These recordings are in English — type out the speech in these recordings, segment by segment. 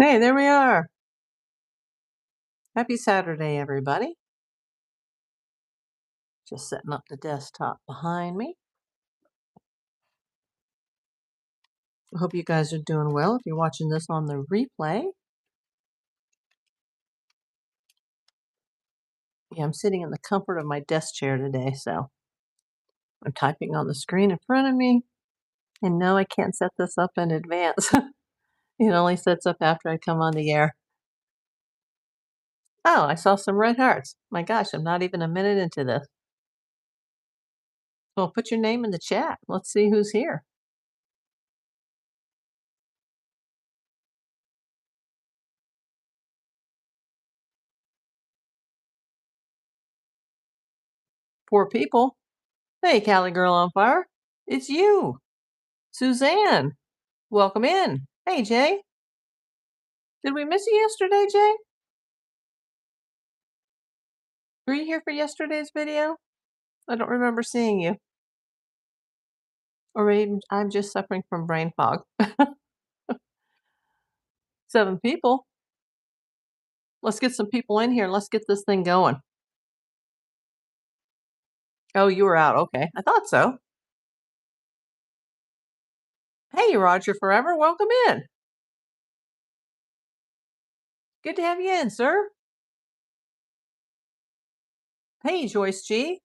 Hey, there we are. Happy Saturday, everybody. Just setting up the desktop behind me. I hope you guys are doing well. If you're watching this on the replay, yeah, I'm sitting in the comfort of my desk chair today, so I'm typing on the screen in front of me. And no, I can't set this up in advance. It only sets up after I come on the air. Oh, I saw some red hearts. My gosh, I'm not even a minute into this. Well, put your name in the chat. Let's see who's here. Poor people. Hey, Cali Girl on Fire. It's you, Suzanne. Welcome in. Hey, Jay. Did we miss you yesterday, Jay? Were you here for yesterday's video? I don't remember seeing you. Or maybe I'm just suffering from brain fog. 7 people. Let's get some people in here. Let's get this thing going. Oh, you were out. Okay. I thought so. Hey, Roger Forever. Welcome in. Good to have you in, sir. Hey, Joyce G.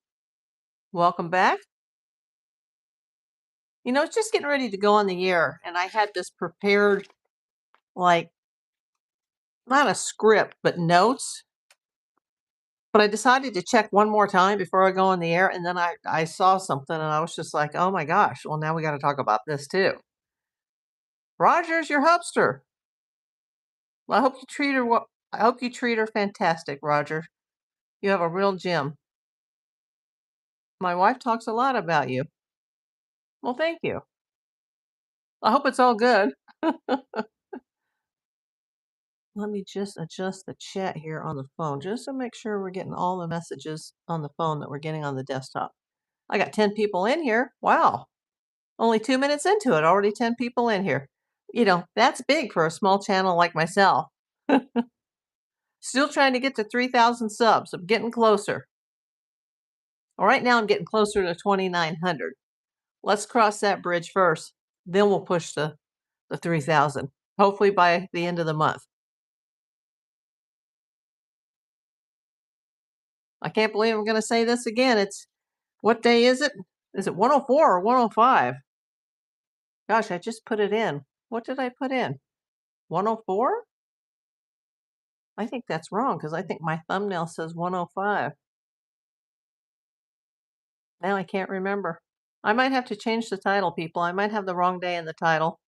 Welcome back. You know, it's just getting ready to go on the air, and I had this prepared, like, not a script, but notes. But I decided to check one more time before I go on the air, and then I saw something, and I was just like, "Oh my gosh, well, now we gotta talk about this too." Roger's your hubster. Well, I hope you treat her fantastic, Roger. You have a real gem. My wife talks a lot about you. Well, thank you. I hope it's all good. Let me just adjust the chat here on the phone just to make sure we're getting all the messages on the phone that we're getting on the desktop. I got 10 people in here. Wow. Only 2 minutes into it, already 10 people in here. You know, that's big for a small channel like myself. Still trying to get to 3,000 subs. I'm getting closer. Well, right now I'm getting closer to 2,900. Let's cross that bridge first. Then we'll push the 3,000, hopefully by the end of the month. I can't believe I'm going to say this again. What day is it? Is it 104 or 105? Gosh, I just put it in. What did I put in? 104? I think that's wrong because I think my thumbnail says 105. Now I can't remember. I might have to change the title, people. I might have the wrong day in the title.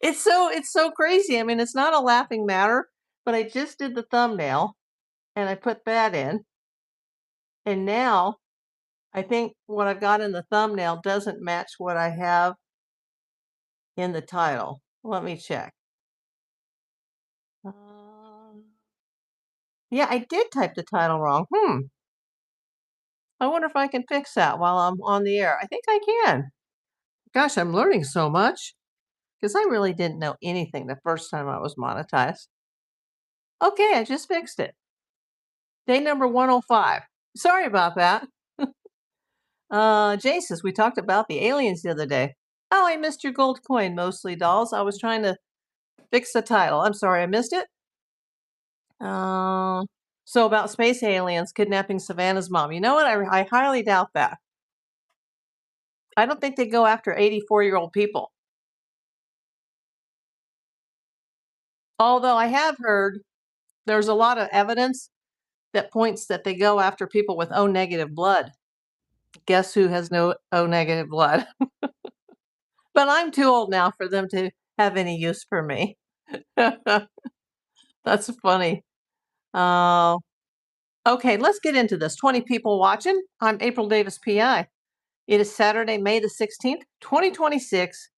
It's so crazy. I mean, it's not a laughing matter, but I just did the thumbnail and I put that in. And now I think what I've got in the thumbnail doesn't match what I have in the title. Let me check. Yeah, I did type the title wrong. I wonder if I can fix that while I'm on the air. I think I can. Gosh, I'm learning so much because I really didn't know anything the first time I was monetized. Okay, I just fixed it. Day number 105. Sorry about that. Jay says we talked about the aliens the other day. Oh, I missed your gold coin, mostly dolls. I was trying to fix the title. I'm sorry I missed it. So about space aliens kidnapping Savannah's mom. You know what? I highly doubt that. I don't think they go after 84-year-old people. Although I have heard there's a lot of evidence that points that they go after people with O negative blood. Guess who has no O negative blood? But I'm too old now for them to have any use for me. That's funny. Okay, let's get into this. 20 people watching. I'm April Davis, PI. It is Saturday, May the 16th, 2026.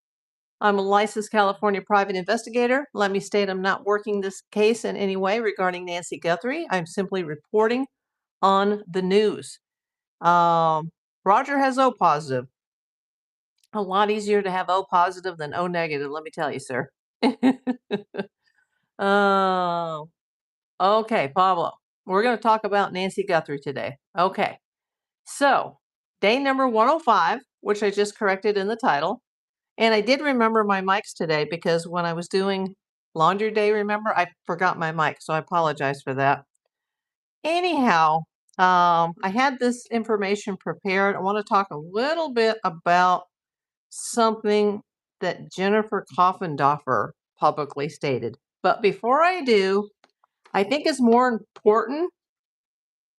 I'm a licensed California private investigator. Let me state I'm not working this case in any way regarding Nancy Guthrie. I'm simply reporting on the news. Roger has O positive. A lot easier to have O positive than O negative, let me tell you, sir. Oh, okay, Pablo. We're going to talk about Nancy Guthrie today. Okay. So, day number 105, which I just corrected in the title. And I did remember my mics today because when I was doing laundry day, remember, I forgot my mic. So I apologize for that. Anyhow, I had this information prepared. I want to talk a little bit about something that Jennifer Coffendorfer publicly stated. But before I do, I think it's more important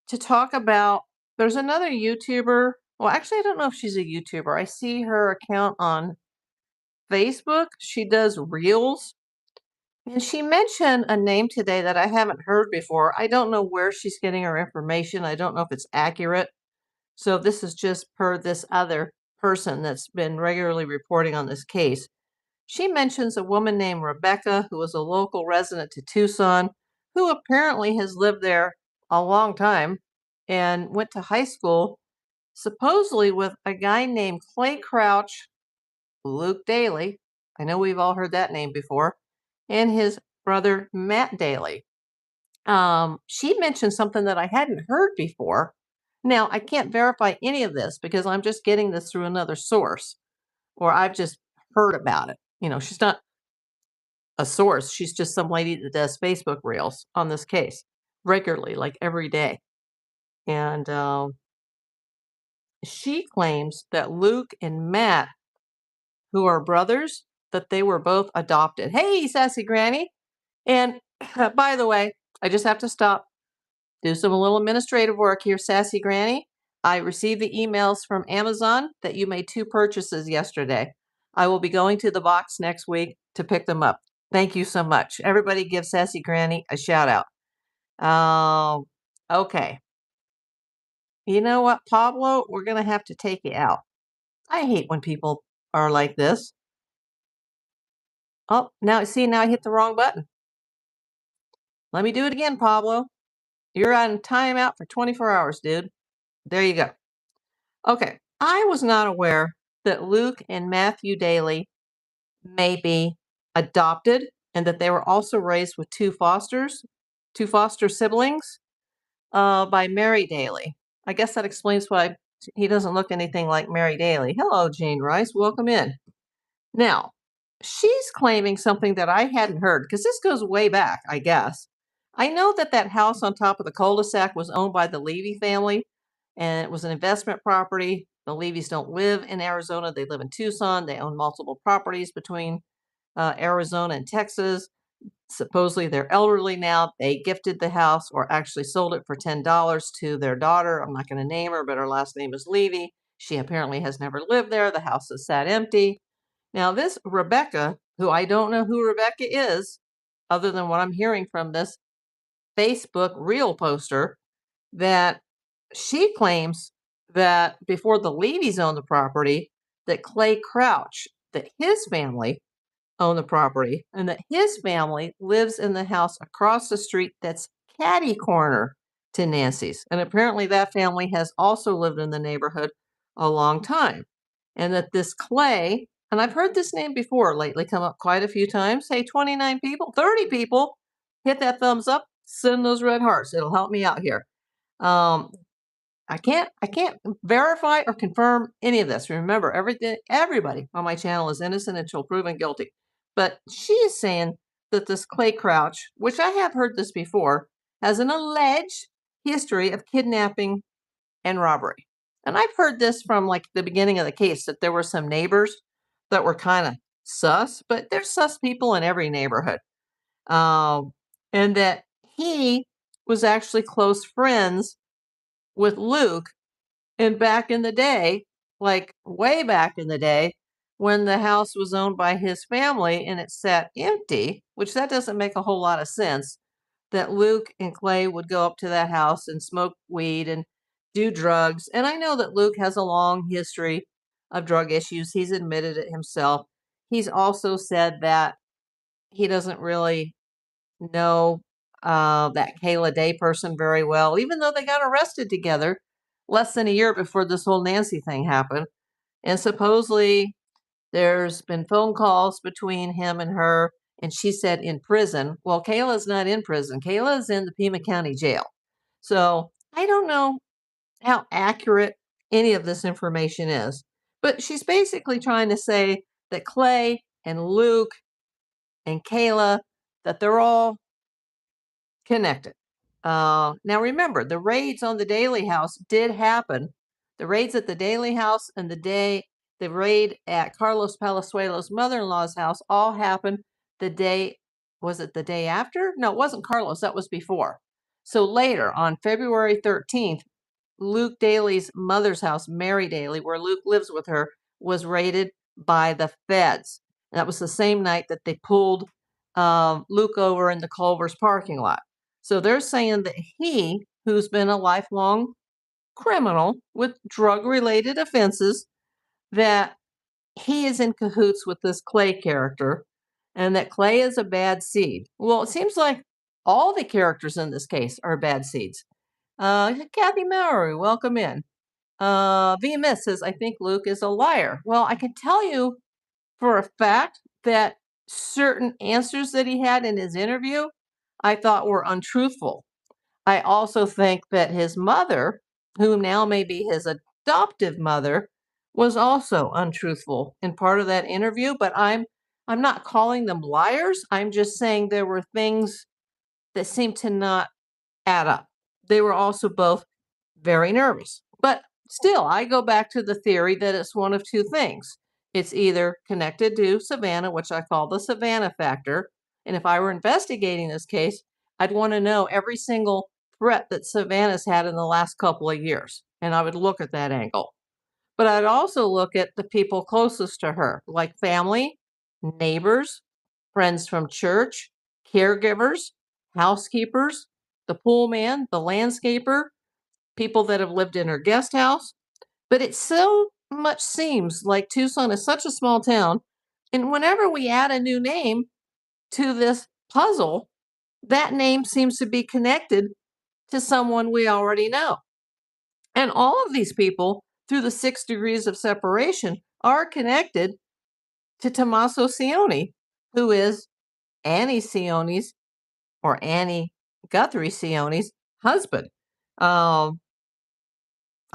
to talk about there's another YouTuber. Well, actually, I don't know if she's a YouTuber. I see her account on Facebook. She does reels. And she mentioned a name today that I haven't heard before. I don't know where she's getting her information. I don't know if it's accurate. So this is just per this other person that's been regularly reporting on this case. She mentions a woman named Rebecca, who is a local resident to Tucson, who apparently has lived there a long time and went to high school, supposedly with a guy named Clay Crouch, Luke Daly. I know we've all heard that name before, and his brother Matt Daly. She mentioned something that I hadn't heard before. Now, I can't verify any of this because I'm just getting this through another source, or I've just heard about it. She's not a source. She's just some lady that does Facebook reels on this case regularly, like every day. And she claims that Luke and Matt, who are brothers, that they were both adopted. Hey, sassy granny. And by the way, I just have to stop, do some little administrative work here, sassy granny. I received the emails from Amazon that you made 2 purchases yesterday. I will be going to the box next week to pick them up. Thank you so much. Everybody give sassy granny a shout out. Okay. You know what, Pablo? We're going to have to take you out. I hate when people are like this. Oh, now I hit the wrong button. Let me do it again, Pablo. You're on timeout for 24 hours, dude. There you go. Okay. I was not aware that Luke and Matthew Daly may be adopted and that they were also raised with 2 foster siblings by Mary Daly. I guess that explains why he doesn't look anything like Mary Daly. Hello, Jane Rice. Welcome in. Now, she's claiming something that I hadn't heard because this goes way back, I guess. I know that house on top of the cul-de-sac was owned by the Levy family, and it was an investment property. The Levys don't live in Arizona. They live in Tucson. They own multiple properties between Arizona and Texas. Supposedly they're elderly now. They gifted the house or actually sold it for $10 to their daughter. I'm not going to name her, but her last name is Levy. She apparently has never lived there. The house is sat empty. Now, this Rebecca, who I don't know who Rebecca is, other than what I'm hearing from this Facebook reel poster, that she claims that before the Levys owned the property, that Clay Crouch, that his family own the property and that his family lives in the house across the street that's catty corner to Nancy's. And apparently that family has also lived in the neighborhood a long time. And that this Clay, and I've heard this name before lately come up quite a few times. Hey, 29 people, 30 people, hit that thumbs up, send those red hearts. It'll help me out here. I can't verify or confirm any of this. Remember, everybody on my channel is innocent until proven guilty. But she is saying that this Clay Crouch, which I have heard this before, has an alleged history of kidnapping and robbery. And I've heard this from like the beginning of the case, that there were some neighbors that were kind of sus, but there's sus people in every neighborhood. And that he was actually close friends with Luke. And back in the day, like way back in the day, when the house was owned by his family and it sat empty, which that doesn't make a whole lot of sense, that Luke and Clay would go up to that house and smoke weed and do drugs. And I know that Luke has a long history of drug issues. He's admitted it himself. He's also said that he doesn't really know that Kayla Day person very well, even though they got arrested together less than a year before this whole Nancy thing happened. And supposedly there's been phone calls between him and her, and she said in prison. Well, Kayla's not in prison. Kayla's in the Pima County Jail. So I don't know how accurate any of this information is, but she's basically trying to say that Clay and Luke and Kayla, that they're all connected. Now remember, the raids on the Daly house did happen. The raids at the Daly house and the raid at Carlos Palazuelo's mother-in-law's house all happened the day, was it the day after? No, it wasn't Carlos, that was before. So later, on February 13th, Luke Daly's mother's house, Mary Daly, where Luke lives with her, was raided by the feds. And that was the same night that they pulled Luke over in the Culver's parking lot. So they're saying that he, who's been a lifelong criminal with drug-related offenses, that he is in cahoots with this Clay character, and that Clay is a bad seed. Well, it seems like all the characters in this case are bad seeds. Kathy Mowry, welcome in. VMS says, I think Luke is a liar. Well, I can tell you for a fact that certain answers that he had in his interview, I thought were untruthful. I also think that his mother, who now may be his adoptive mother, was also untruthful in part of that interview, but I'm not calling them liars. I'm just saying there were things that seemed to not add up. They were also both very nervous. But still, I go back to the theory that it's one of two things. It's either connected to Savannah, which I call the Savannah factor. And if I were investigating this case, I'd want to know every single threat that Savannah's had in the last couple of years. And I would look at that angle. But I'd also look at the people closest to her, like family, neighbors, friends from church, caregivers, housekeepers, the pool man, the landscaper, people that have lived in her guest house. But it so much seems like Tucson is such a small town. And whenever we add a new name to this puzzle, that name seems to be connected to someone we already know. And all of these people, through the 6 degrees of separation, are connected to Tommaso Cioni, who is Annie Cioni's, or Annie Guthrie Cioni's husband.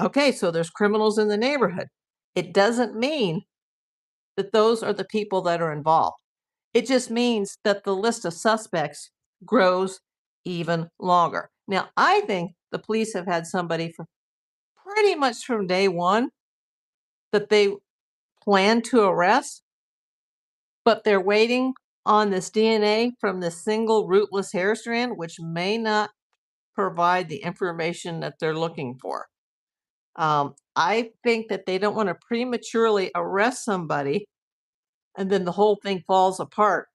Okay, so there's criminals in the neighborhood. It doesn't mean that those are the people that are involved. It just means that the list of suspects grows even longer. Now, I think the police have had somebody for pretty much from day one that they plan to arrest, but they're waiting on this DNA from this single rootless hair strand, which may not provide the information that they're looking for. I think that they don't want to prematurely arrest somebody and then the whole thing falls apart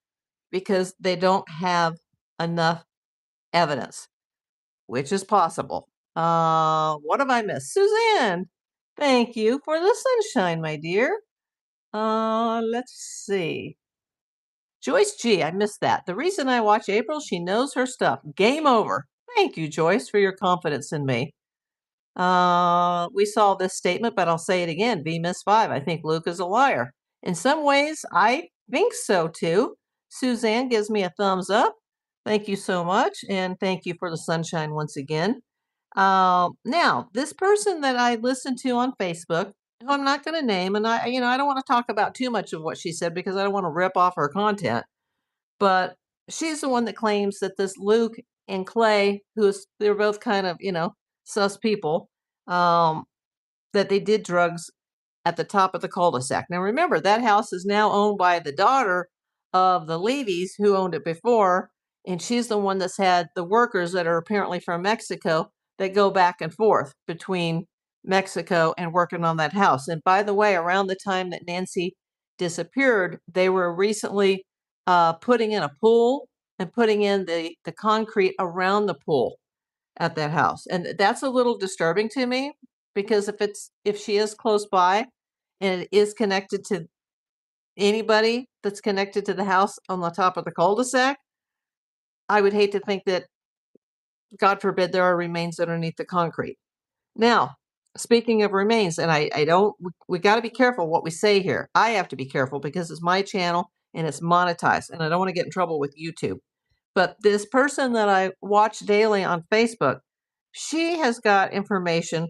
because they don't have enough evidence, which is possible. What have I missed? Suzanne, thank you for the sunshine, my dear. Let's see. Joyce G, I missed that. The reason I watch April, she knows her stuff. Game over. Thank you, Joyce, for your confidence in me. We saw this statement, but I'll say it again. V-5. I think Luke is a liar. In some ways, I think so too. Suzanne gives me a thumbs up. Thank you so much. And thank you for the sunshine once again. Now, this person that I listened to on Facebook, who I'm not going to name, and I don't want to talk about too much of what she said because I don't want to rip off her content, but she's the one that claims that this Luke and Clay, they're both kind of, sus people, that they did drugs at the top of the cul-de-sac. Now, remember, that house is now owned by the daughter of the Levys who owned it before, and she's the one that's had the workers that are apparently from Mexico that go back and forth between Mexico and working on that house. And by the way, around the time that Nancy disappeared, they were recently putting in a pool and putting in the concrete around the pool at that house. And that's a little disturbing to me because if she is close by and it is connected to anybody that's connected to the house on the top of the cul-de-sac, I would hate to think that, God forbid, there are remains underneath the concrete. Now, speaking of remains, and we got to be careful what we say here. I have to be careful because it's my channel and it's monetized. And I don't want to get in trouble with YouTube. But this person that I watch daily on Facebook, she has got information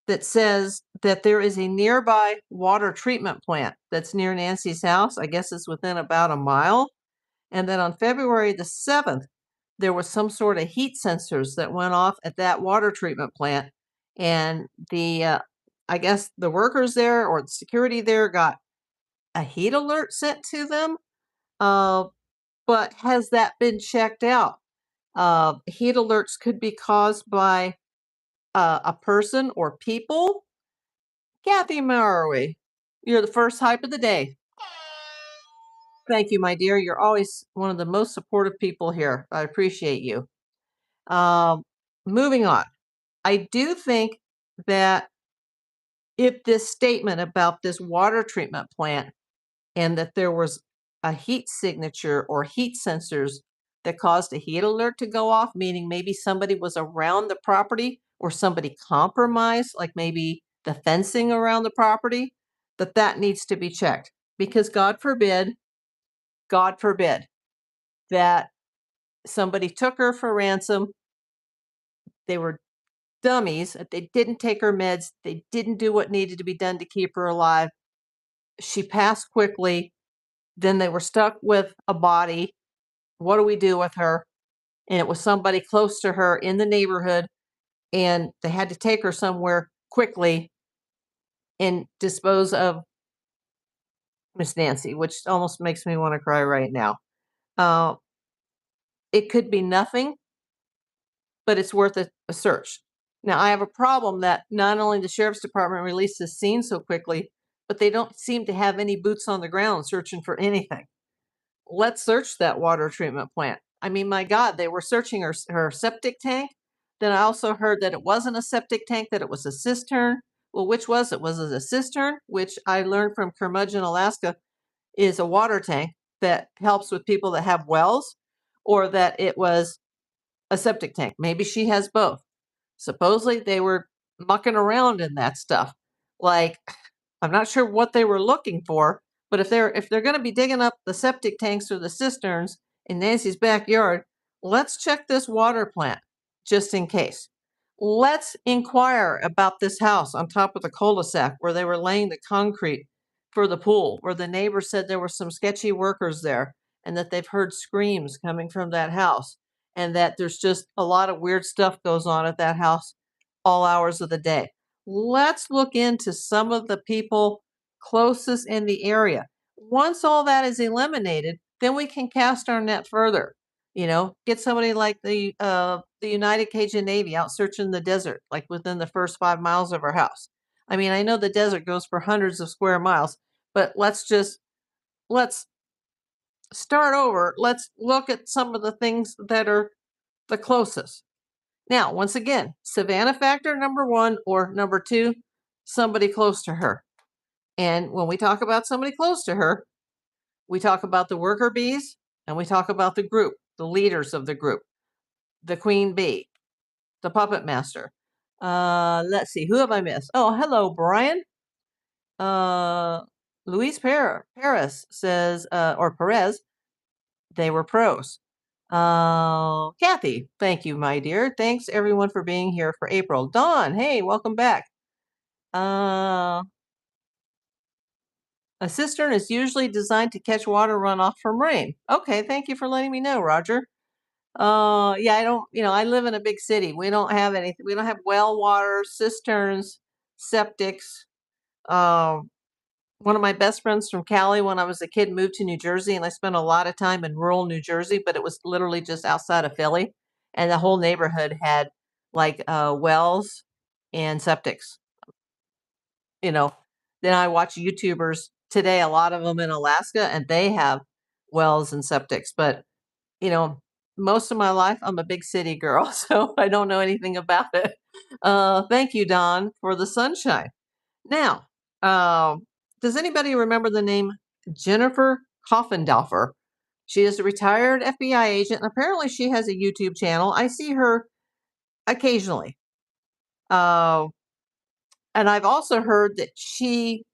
that says that there is a nearby water treatment plant that's near Nancy's house. I guess it's within about a mile. And then on February the 7th, there was some sort of heat sensors that went off at that water treatment plant. And I guess the workers there or the security there got a heat alert sent to them. But has that been checked out? Heat alerts could be caused by a person or people. Kathy Murray, you're the first hype of the day. Thank you, my dear. You're always one of the most supportive people here. I appreciate you. Moving on. I do think that if this statement about this water treatment plant and that there was a heat signature or heat sensors that caused a heat alert to go off, meaning maybe somebody was around the property or somebody compromised, like maybe the fencing around the property, that needs to be checked. Because God forbid that somebody took her for ransom. They were dummies. They didn't take her meds. They didn't do what needed to be done to keep her alive. She passed quickly. Then they were stuck with a body. What do we do with her? And it was somebody close to her in the neighborhood, and they had to take her somewhere quickly and dispose of Miss Nancy, which almost makes me want to cry right now. It could be nothing, but it's worth a search. Now, I have a problem that not only the sheriff's department released this scene so quickly, but they don't seem to have any boots on the ground searching for anything. Let's search that water treatment plant. I mean, my God, they were searching her septic tank. Then I also heard that it wasn't a septic tank, that it was a cistern. Well, which was it? Was it a cistern, which I learned from Curmudgeon, Alaska, is a water tank that helps with people that have wells, or that it was a septic tank? Maybe she has both. Supposedly they were mucking around in that stuff. Like, I'm not sure what they were looking for, but if they're going to be digging up the septic tanks or the cisterns in Nancy's backyard, let's check this water plant just in case. Let's inquire about this house on top of the cul-de-sac where they were laying the concrete for the pool, where the neighbor said there were some sketchy workers there and that they've heard screams coming from that house, and that there's just a lot of weird stuff goes on at that house all hours of the day. Let's look into some of the people closest in the area. Once all that is eliminated, then we can cast our net further. Get somebody like the United Cajun Navy out searching the desert, like within the first 5 miles of our house. I mean, I know the desert goes for hundreds of square miles, but let's start over. Let's look at some of the things that are the closest. Now, once again, Savannah factor number 1, or number 2, somebody close to her. And when we talk about somebody close to her, we talk about the worker bees, and we talk about the group, the leaders of the group, the queen bee, the puppet master. Let's see, who have I missed? Oh, hello, Brian. Luis Perez says, or Perez, they were pros. Kathy, thank you, my dear. Thanks everyone for being here for April. Dawn, hey, welcome back. A cistern is usually designed to catch water runoff from rain. Okay, thank you for letting me know, Roger. Yeah, I live in a big city. We don't have anything. We don't have well water, cisterns, septics. One of my best friends from Cali when I was a kid moved to New Jersey, and I spent a lot of time in rural New Jersey, but it was literally just outside of Philly. And the whole neighborhood had like wells and septics. Then I watch YouTubers today, a lot of them in Alaska, and they have wells and septics. But, most of my life, I'm a big city girl, so I don't know anything about it. Thank you, Don, for the sunshine. Now, does anybody remember the name Jennifer Coffendorfer? She is a retired FBI agent, and apparently she has a YouTube channel. I see her occasionally. And I've also heard that she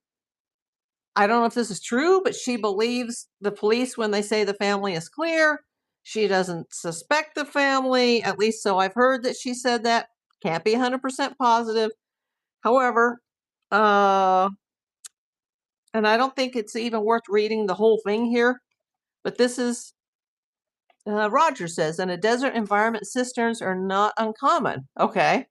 I don't know if this is true, but she believes the police when they say the family is clear. She doesn't suspect the family, at least so I've heard that she said that. Can't be 100% positive. However, and I don't think it's even worth reading the whole thing here, but this is Roger says, in a desert environment, cisterns are not uncommon. Okay.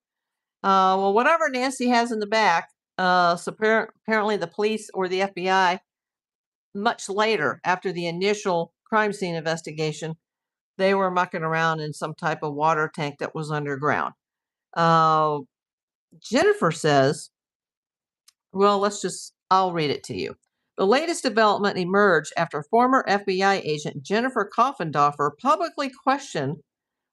Well, whatever Nancy has in the back, apparently the police or the FBI, much later after the initial crime scene investigation, they were mucking around in some type of water tank that was underground. Uh, Jennifer says, well, I'll read it to you. The latest development emerged after former FBI agent Jennifer Coffendorfer publicly questioned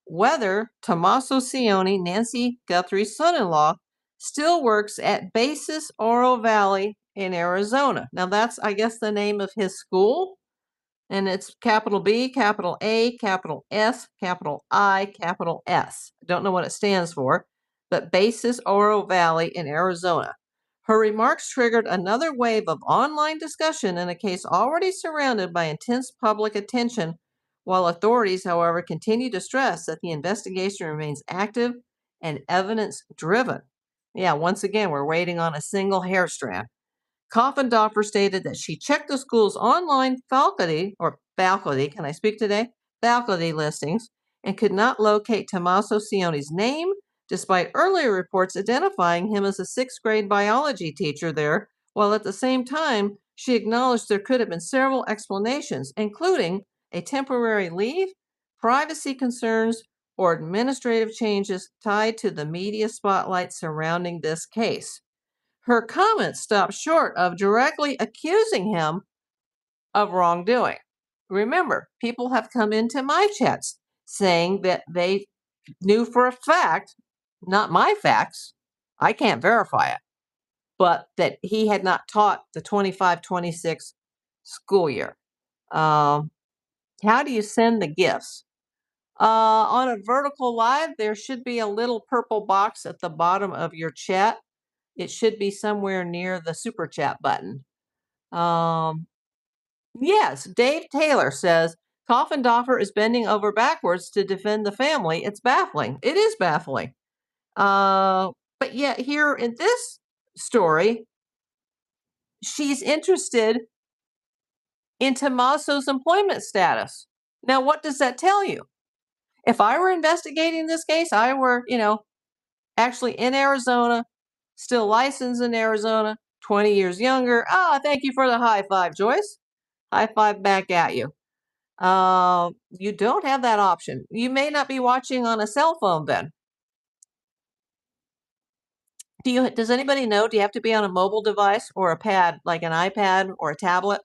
whether Tommaso Cioni, Nancy Guthrie's son-in-law, still works at Basis Oro Valley in Arizona. Now that's, I guess, the name of his school. And it's capital B, capital A, capital S, capital I, capital S. I don't know what it stands for, but Basis Oro Valley in Arizona. Her remarks triggered another wave of online discussion in a case already surrounded by intense public attention, while authorities, however, continue to stress that the investigation remains active and evidence-driven. Yeah, once again, we're waiting on a single hair strand. Coffendorfer stated that she checked the school's online faculty, can I speak today? Faculty listings, and could not locate Tommaso Cioni's name, despite earlier reports identifying him as a sixth grade biology teacher there, while at the same time, she acknowledged there could have been several explanations, including a temporary leave, privacy concerns, or administrative changes tied to the media spotlight surrounding this case. Her comments stopped short of directly accusing him of wrongdoing. Remember, people have come into my chats saying that they knew for a fact, not my facts, I can't verify it, but that he had not taught the 25-26 school year. How do you send the gifts? On a vertical live, there should be a little purple box at the bottom of your chat. It should be somewhere near the super chat button. Yes, Dave Taylor says Coffendorfer is bending over backwards to defend the family. It's baffling. It is baffling. But yet here in this story, she's interested in Tommaso's employment status. Now, what does that tell you? If I were investigating this case, I were, actually in Arizona, still licensed in Arizona, 20 years younger. Thank you for the high five, Joyce. High five back at you. You don't have that option. You may not be watching on a cell phone then. Does anybody know, do you have to be on a mobile device or a pad, like an iPad or a tablet?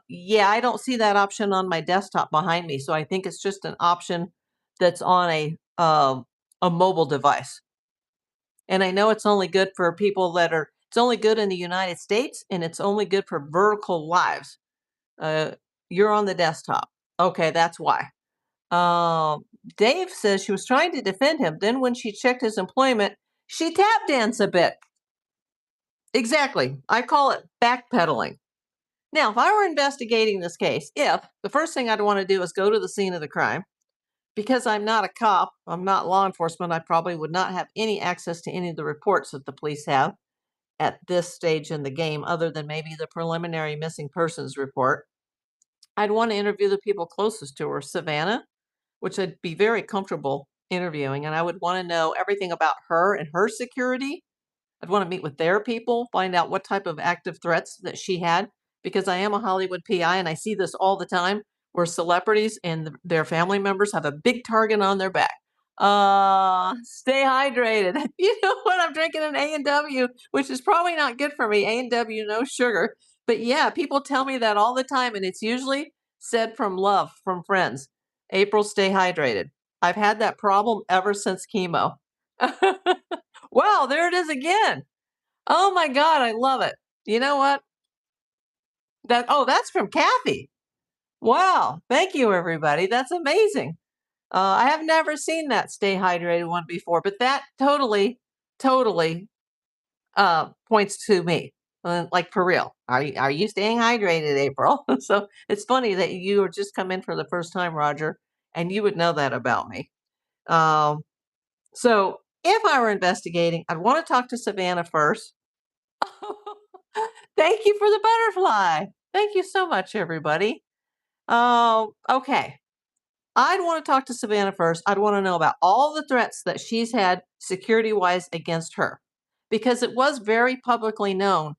Yeah, I don't see that option on my desktop behind me, so I think it's just an option that's on a mobile device. And I know it's only good for people it's only good in the United States, and it's only good for vertical lives. You're on the desktop. Okay, that's why. Dave says she was trying to defend him. Then when she checked his employment, she tap danced a bit. Exactly. I call it backpedaling. Now, if I were investigating this case, the first thing I'd want to do is go to the scene of the crime. Because I'm not a cop, I'm not law enforcement, I probably would not have any access to any of the reports that the police have at this stage in the game, other than maybe the preliminary missing persons report. I'd want to interview the people closest to her, Savannah, which I'd be very comfortable interviewing, and I would want to know everything about her and her security. I'd want to meet with their people, find out what type of active threats that she had, because I am a Hollywood PI and I see this all the time where celebrities and their family members have a big target on their back. Stay hydrated. You know what? I'm drinking an A&W, which is probably not good for me. A&W, no sugar. But yeah, people tell me that all the time, and it's usually said from love, from friends. April, stay hydrated. I've had that problem ever since chemo. Wow, there it is again. Oh my God, I love it. You know what? That's from Kathy. Wow, thank you, everybody. That's amazing. I have never seen that stay hydrated one before, but that totally points to me. Like for real, are you staying hydrated, April? So it's funny that you were just come in for the first time, Roger, and you would know that about me. Um, so if I were investigating, I'd want to talk to Savannah first. Thank you for the butterfly. Thank you so much, everybody. Okay. I'd want to talk to Savannah first. I'd want to know about all the threats that she's had security wise against her because it was very publicly known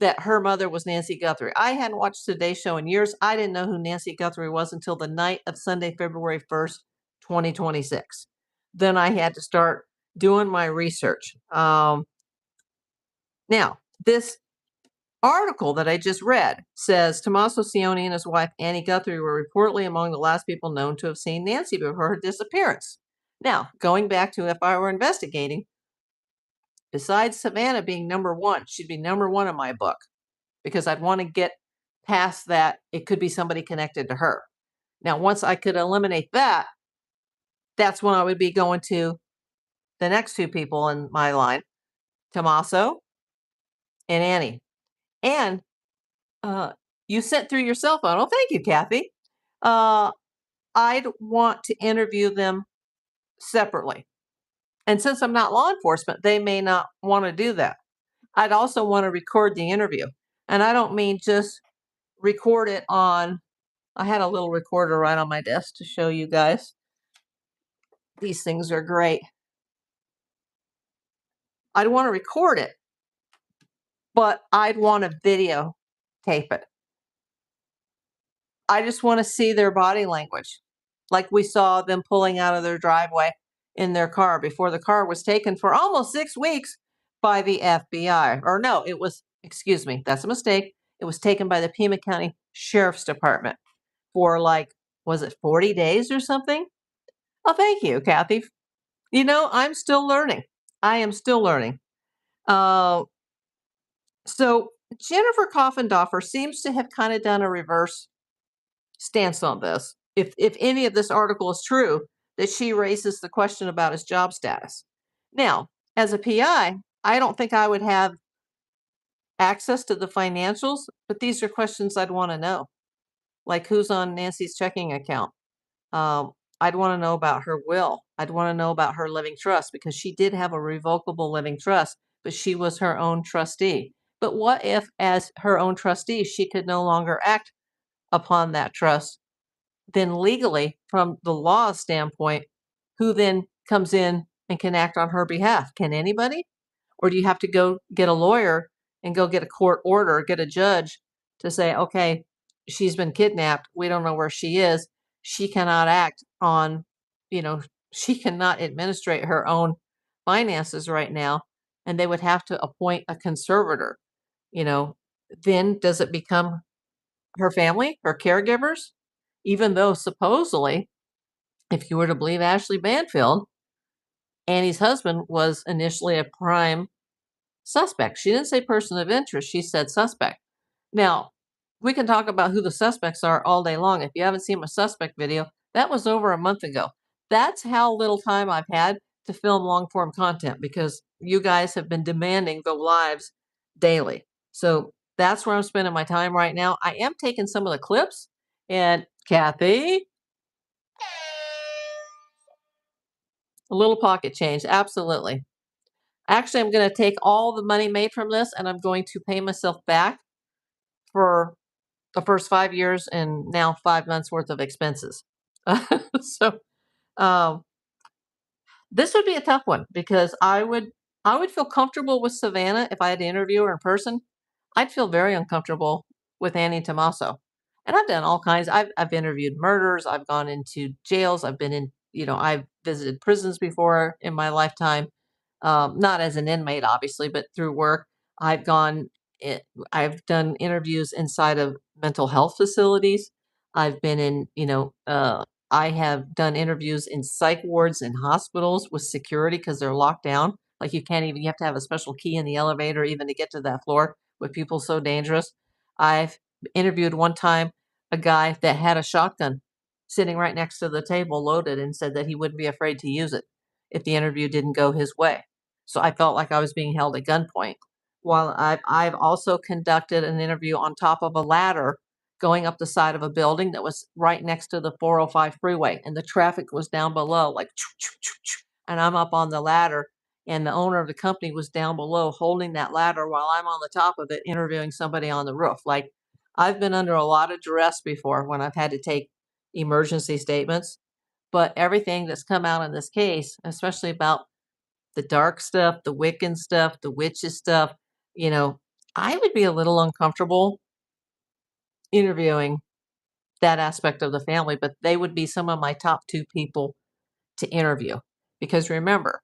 that her mother was Nancy Guthrie. I hadn't watched Today's Show in years. I didn't know who Nancy Guthrie was until the night of Sunday, February 1st, 2026. Then I had to start doing my research. Now, this article that I just read says Tommaso Cioni and his wife Annie Guthrie were reportedly among the last people known to have seen Nancy before her disappearance. Now, going back to if I were investigating, besides Savannah being number one, she'd be number one in my book because I'd want to get past that. It could be somebody connected to her. Now, once I could eliminate that, that's when I would be going to the next two people in my line, Tommaso and Annie. And you sent through your cell phone. Oh, thank you, Kathy. I'd want to interview them separately. And since I'm not law enforcement, they may not want to do that. I'd also want to record the interview. And I don't mean just record it on, I had a little recorder right on my desk to show you guys. These things are great. I'd want to record it, but I'd want to videotape it. I just want to see their body language, like we saw them pulling out of their driveway in their car before the car was taken for almost 6 weeks by the FBI. Or no, it was, excuse me, that's a mistake. It was taken by the Pima County Sheriff's Department for like, was it 40 days or something? Oh, thank you, Kathy. You know, I'm still learning. I am still learning. So Jennifer Coffindoffer seems to have kind of done a reverse stance on this. If any of this article is true, that she raises the question about his job status. Now, as a PI, I don't think I would have access to the financials, but these are questions I'd want to know. Like who's on Nancy's checking account? I'd want to know about her will. I'd want to know about her living trust because she did have a revocable living trust, but she was her own trustee. But what if, as her own trustee, she could no longer act upon that trust? Then legally, from the law standpoint, who then comes in and can act on her behalf? Can anybody? Or do you have to go get a lawyer and go get a court order, get a judge to say, okay, she's been kidnapped. We don't know where she is. She cannot act on, you know, she cannot administrate her own finances right now. And they would have to appoint a conservator. You know, then does it become her family, her caregivers? Even though supposedly, if you were to believe Ashley Banfield, Annie's husband was initially a prime suspect. She didn't say person of interest, she said suspect. Now, we can talk about who the suspects are all day long. If you haven't seen my suspect video, that was over a month ago. That's how little time I've had to film long form content because you guys have been demanding the lives daily. So that's where I'm spending my time right now. I am taking some of the clips, and Kathy, a little pocket change, absolutely. Actually, I'm going to take all the money made from this and I'm going to pay myself back for the first 5 years and now 5 months worth of expenses. So um, this would be a tough one because I would feel comfortable with Savannah if I had to interview her in person. I'd feel very uncomfortable with Annie Tommaso. And I've done all kinds. I've interviewed murders. I've gone into jails. I've been in, I've visited prisons before in my lifetime. Not as an inmate, obviously, but through work. I've gone, I've done interviews inside of mental health facilities. I've been in, I have done interviews in psych wards in hospitals with security because they're locked down. Like you can't even, you have to have a special key in the elevator even to get to that floor with people so dangerous. I've interviewed one time a guy that had a shotgun sitting right next to the table loaded and said that he wouldn't be afraid to use it if the interview didn't go his way. So I felt like I was being held at gunpoint. while I've also conducted an interview on top of a ladder going up the side of a building that was right next to the 405 freeway, and the traffic was down below, like, choo, choo, choo, choo, and I'm up on the ladder, and the owner of the company was down below holding that ladder while I'm on the top of it interviewing somebody on the roof. Like, I've been under a lot of duress before when I've had to take emergency statements, but everything that's come out in this case, especially about the dark stuff, the Wiccan stuff, the witches stuff, you know, I would be a little uncomfortable interviewing that aspect of the family, but they would be some of my top 2 people to interview. Because remember,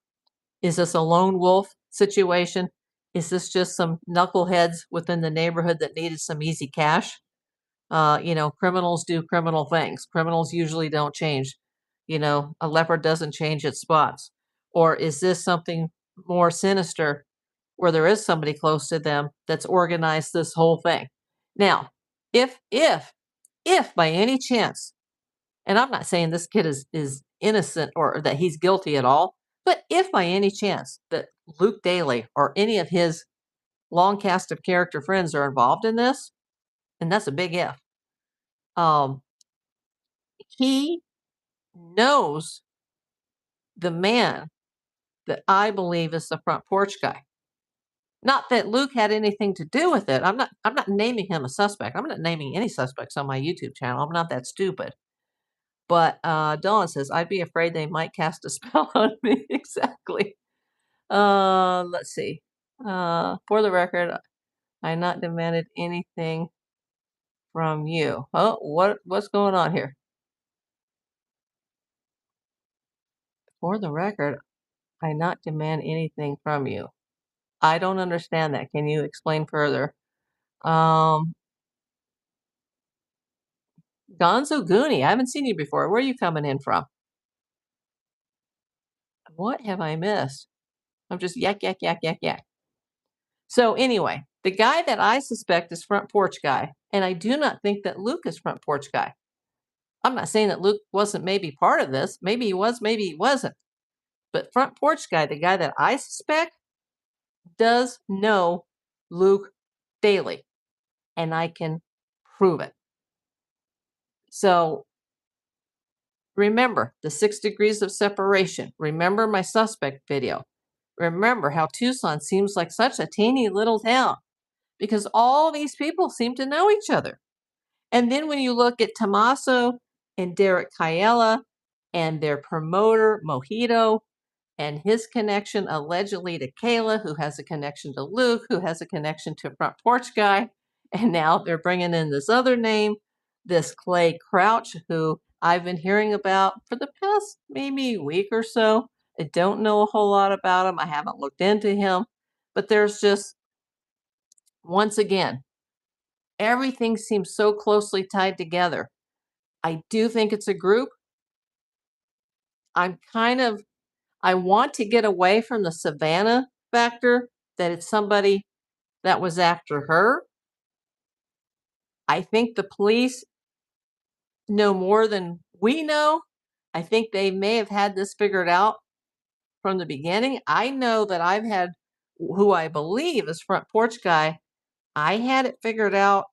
is this a lone wolf situation? Is this just some knuckleheads within the neighborhood that needed some easy cash? Criminals do criminal things. Criminals usually don't change. A leopard doesn't change its spots. Or is this something more sinister where there is somebody close to them that's organized this whole thing? Now, if by any chance, and I'm not saying this kid is innocent or that he's guilty at all, but if by any chance that Luke Daly or any of his long cast of character friends are involved in this, and that's a big if, um, he knows the man that I believe is the front porch guy. Not that Luke had anything to do with it. I'm not naming him a suspect. I'm not naming any suspects on my YouTube channel. I'm not that stupid. But Dawn says, I'd be afraid they might cast a spell on me. Exactly. Let's see. For the record, I not demanded anything from you. Oh, what's going on here? For the record, I not demand anything from you. I don't understand that. Can you explain further? Um, Gonzo Goonie, I haven't seen you before. Where are you coming in from? What have I missed? I'm just yak, yak, yak, yak, yak. So anyway, the guy that I suspect is front porch guy, and I do not think that Luke is front porch guy. I'm not saying that Luke wasn't maybe part of this. Maybe he was, maybe he wasn't. But front porch guy, the guy that I suspect, does know Luke Daly, and I can prove it. So remember the 6 degrees of separation. Remember my suspect video. Remember how Tucson seems like such a teeny little town because all these people seem to know each other. And then when you look at Tommaso and Derek Cayella and their promoter, Mojito, and his connection allegedly to Kayla, who has a connection to Luke, who has a connection to Front Porch Guy. And now they're bringing in this other name, this Clay Crouch, who I've been hearing about for the past maybe week or so. I don't know a whole lot about him. I haven't looked into him. But there's just, once again, everything seems so closely tied together. I do think it's a group. I want to get away from the Savannah factor that it's somebody that was after her. I think the police know more than we know. I think they may have had this figured out from the beginning. I know that I've had who I believe is front porch guy. I had it figured out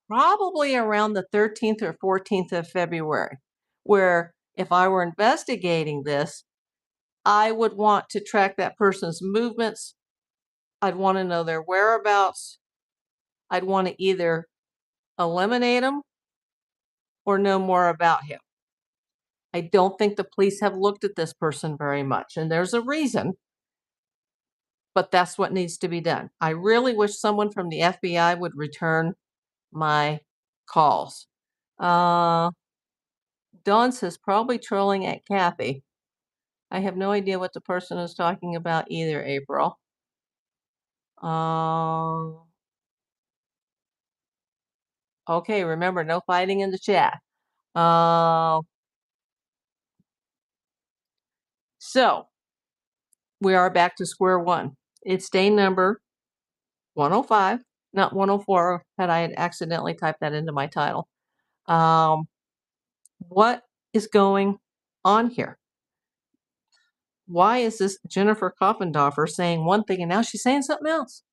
probably around the 13th or 14th of February, where if I were investigating this, I would want to track that person's movements. I'd want to know their whereabouts. I'd want to either eliminate him or know more about him. I don't think the police have looked at this person very much, and there's a reason, but that's what needs to be done. I really wish someone from the FBI would return my calls. Dawn says, probably trolling at Kathy. I have no idea what the person is talking about either, April. Okay, remember, no fighting in the chat. So we are back to square one. It's day number 105, not 104, had I accidentally typed that into my title. What is going on here? Why is this Jennifer Koffendorfer saying one thing and now she's saying something else?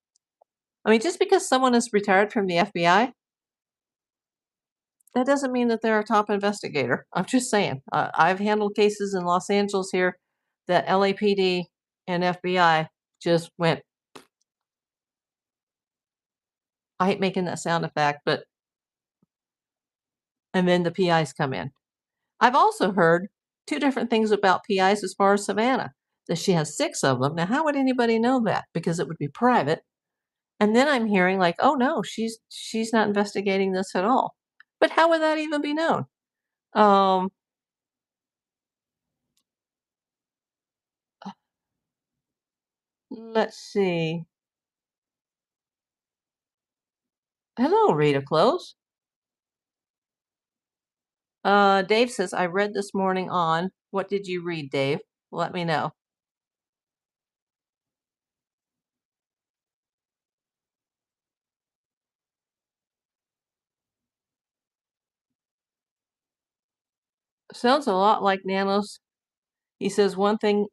I mean, just because someone is retired from the FBI, that doesn't mean that they're a top investigator. I'm just saying. I've handled cases in Los Angeles here that LAPD and FBI just went. I hate making that sound effect, but and then the PIs come in. I've also heard two different things about PIs as far as Savannah. That she has 6 of them. Now, how would anybody know that? Because it would be private. And then I'm hearing like, oh no, she's not investigating this at all. But how would that even be known? Um, let's see. Hello, Rita Close. Dave says, I read this morning on. What did you read, Dave? Let me know. Sounds a lot like Nanos. He says one thing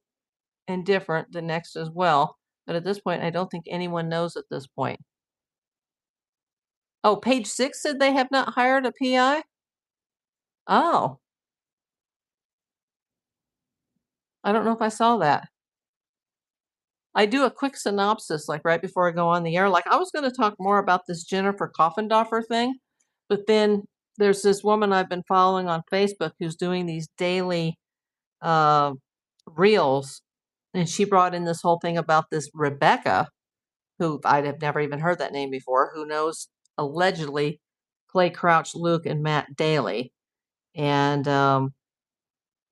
and different the next as well. But at this point, I don't think anyone knows at this point. Oh, page 6 said they have not hired a PI? Oh, I don't know if I saw that. I do a quick synopsis, like right before I go on the air. Like I was going to talk more about this Jennifer Coffendorfer thing, but then there's this woman I've been following on Facebook who's doing these daily uh, reels, and she brought in this whole thing about this Rebecca, who I'd have never even heard that name before, who knows allegedly Clay Crouch, Luke, and Matt Daly, and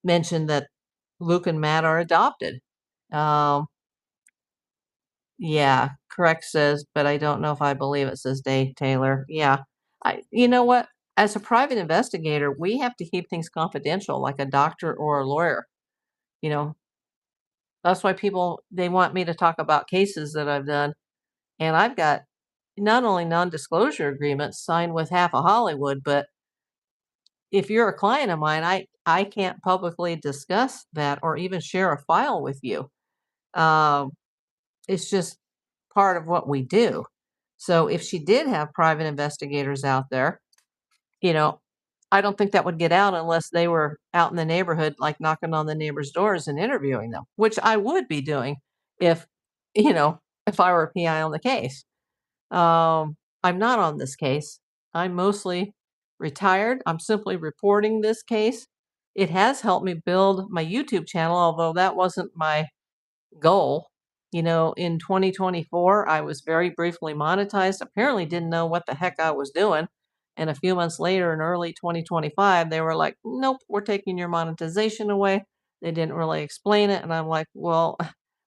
mentioned that Luke and Matt are adopted. Um, Yeah, correct says, but I don't know if I believe it, says Dave Taylor. Yeah. You know what? As a private investigator, we have to keep things confidential, like a doctor or a lawyer. You know, that's why people they want me to talk about cases that I've done. And I've got not only non-disclosure agreements signed with half of Hollywood, but if you're a client of mine, I can't publicly discuss that or even share a file with you. Um, It's just part of what we do. So if she did have private investigators out there, you know, I don't think that would get out unless they were out in the neighborhood, like knocking on the neighbors' doors and interviewing them, which I would be doing if, you know, if I were a PI on the case. I'm not on this case. I'm mostly retired. I'm simply reporting this case. It has helped me build my YouTube channel, although that wasn't my goal. You know, in 2024, I was very briefly monetized, apparently didn't know what the heck I was doing. And a few months later, in early 2025, they were like, nope, we're taking your monetization away. They didn't really explain it. And I'm like, well,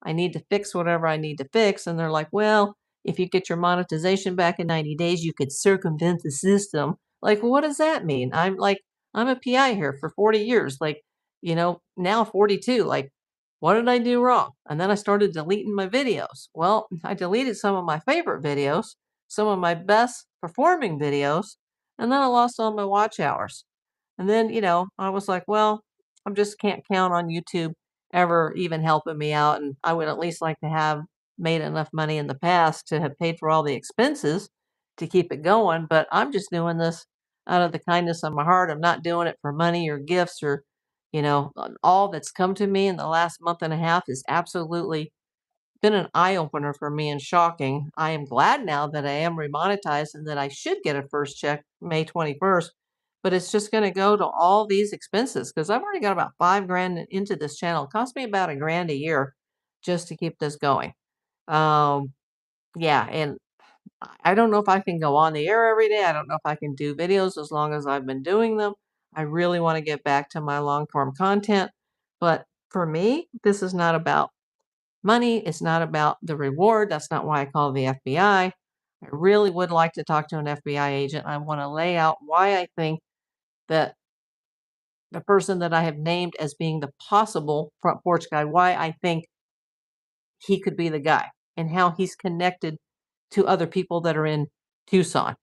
I need to fix whatever I need to fix. And they're like, well, if you get your monetization back in 90 days, you could circumvent the system. Like, what does that mean? I'm like, I'm a PI here for 40 years. Like, you know, now 42. Like, what did I do wrong? And then I started deleting my videos. Well, I deleted some of my favorite videos, some of my best performing videos, and then I lost all my watch hours. And then, you know, I was like, well, I just can't count on YouTube ever even helping me out. And I would at least like to have made enough money in the past to have paid for all the expenses to keep it going. But I'm just doing this out of the kindness of my heart. I'm not doing it for money or gifts or, you know, all that's come to me in the last month and a half is absolutely been an eye opener for me and shocking. I am glad now that I am remonetized and that I should get a first check May 21st, but it's just going to go to all these expenses because I've already got about 5 grand into this channel. It costs me about $1 grand a year just to keep this going. Um, yeah, and I don't know if I can go on the air every day. I don't know if I can do videos as long as I've been doing them. I really want to get back to my long form content. But for me, this is not about money. It's not about the reward. That's not why I call the FBI. I really would like to talk to an FBI agent. I want to lay out why I think that the person that I have named as being the possible front porch guy, why I think he could be the guy and how he's connected to other people that are in Tucson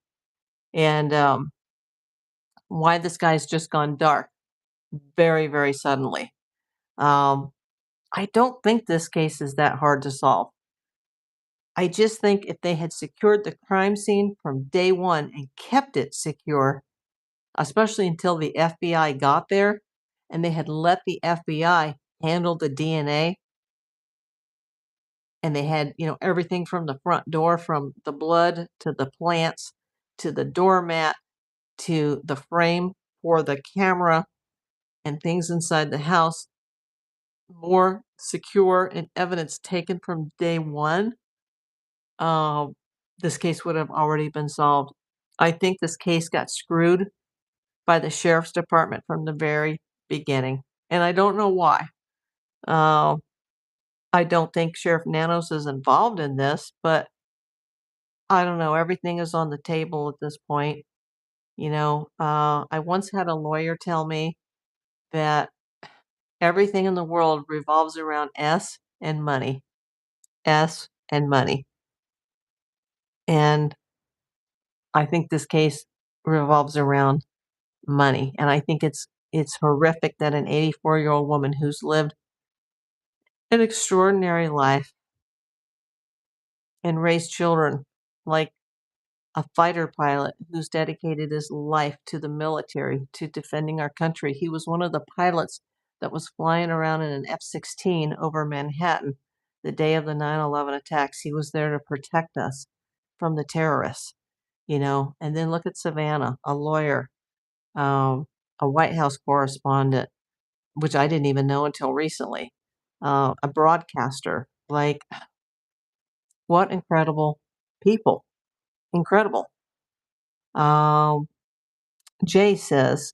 and why this guy's just gone dark very, very suddenly. Um, I don't think this case is that hard to solve. I just think if they had secured the crime scene from day one and kept it secure, especially until the FBI got there, and they had let the FBI handle the DNA, and they had, everything from the front door, from the blood to the plants to the doormat to the frame for the camera and things inside the house, more secure and evidence taken from day one, uh, this case would have already been solved. I think this case got screwed by the sheriff's department from the very beginning, and I don't know why. Uh, I don't think Sheriff Nanos is involved in this, but I don't know. Everything is on the table at this point. I once had a lawyer tell me that everything in the world revolves around S and money. S and money. And I think this case revolves around money. And I think it's horrific that an 84-year-old woman who's lived an extraordinary life and raised children, like a fighter pilot who's dedicated his life to the military, to defending our country. He was one of the pilots that was flying around in an F-16 over Manhattan the day of the 9/11 attacks. He was there to protect us from the terrorists, And then look at Savannah, a lawyer, um, a White House correspondent, which I didn't even know until recently, a broadcaster. Like, what incredible people. Incredible. Um, Jay says,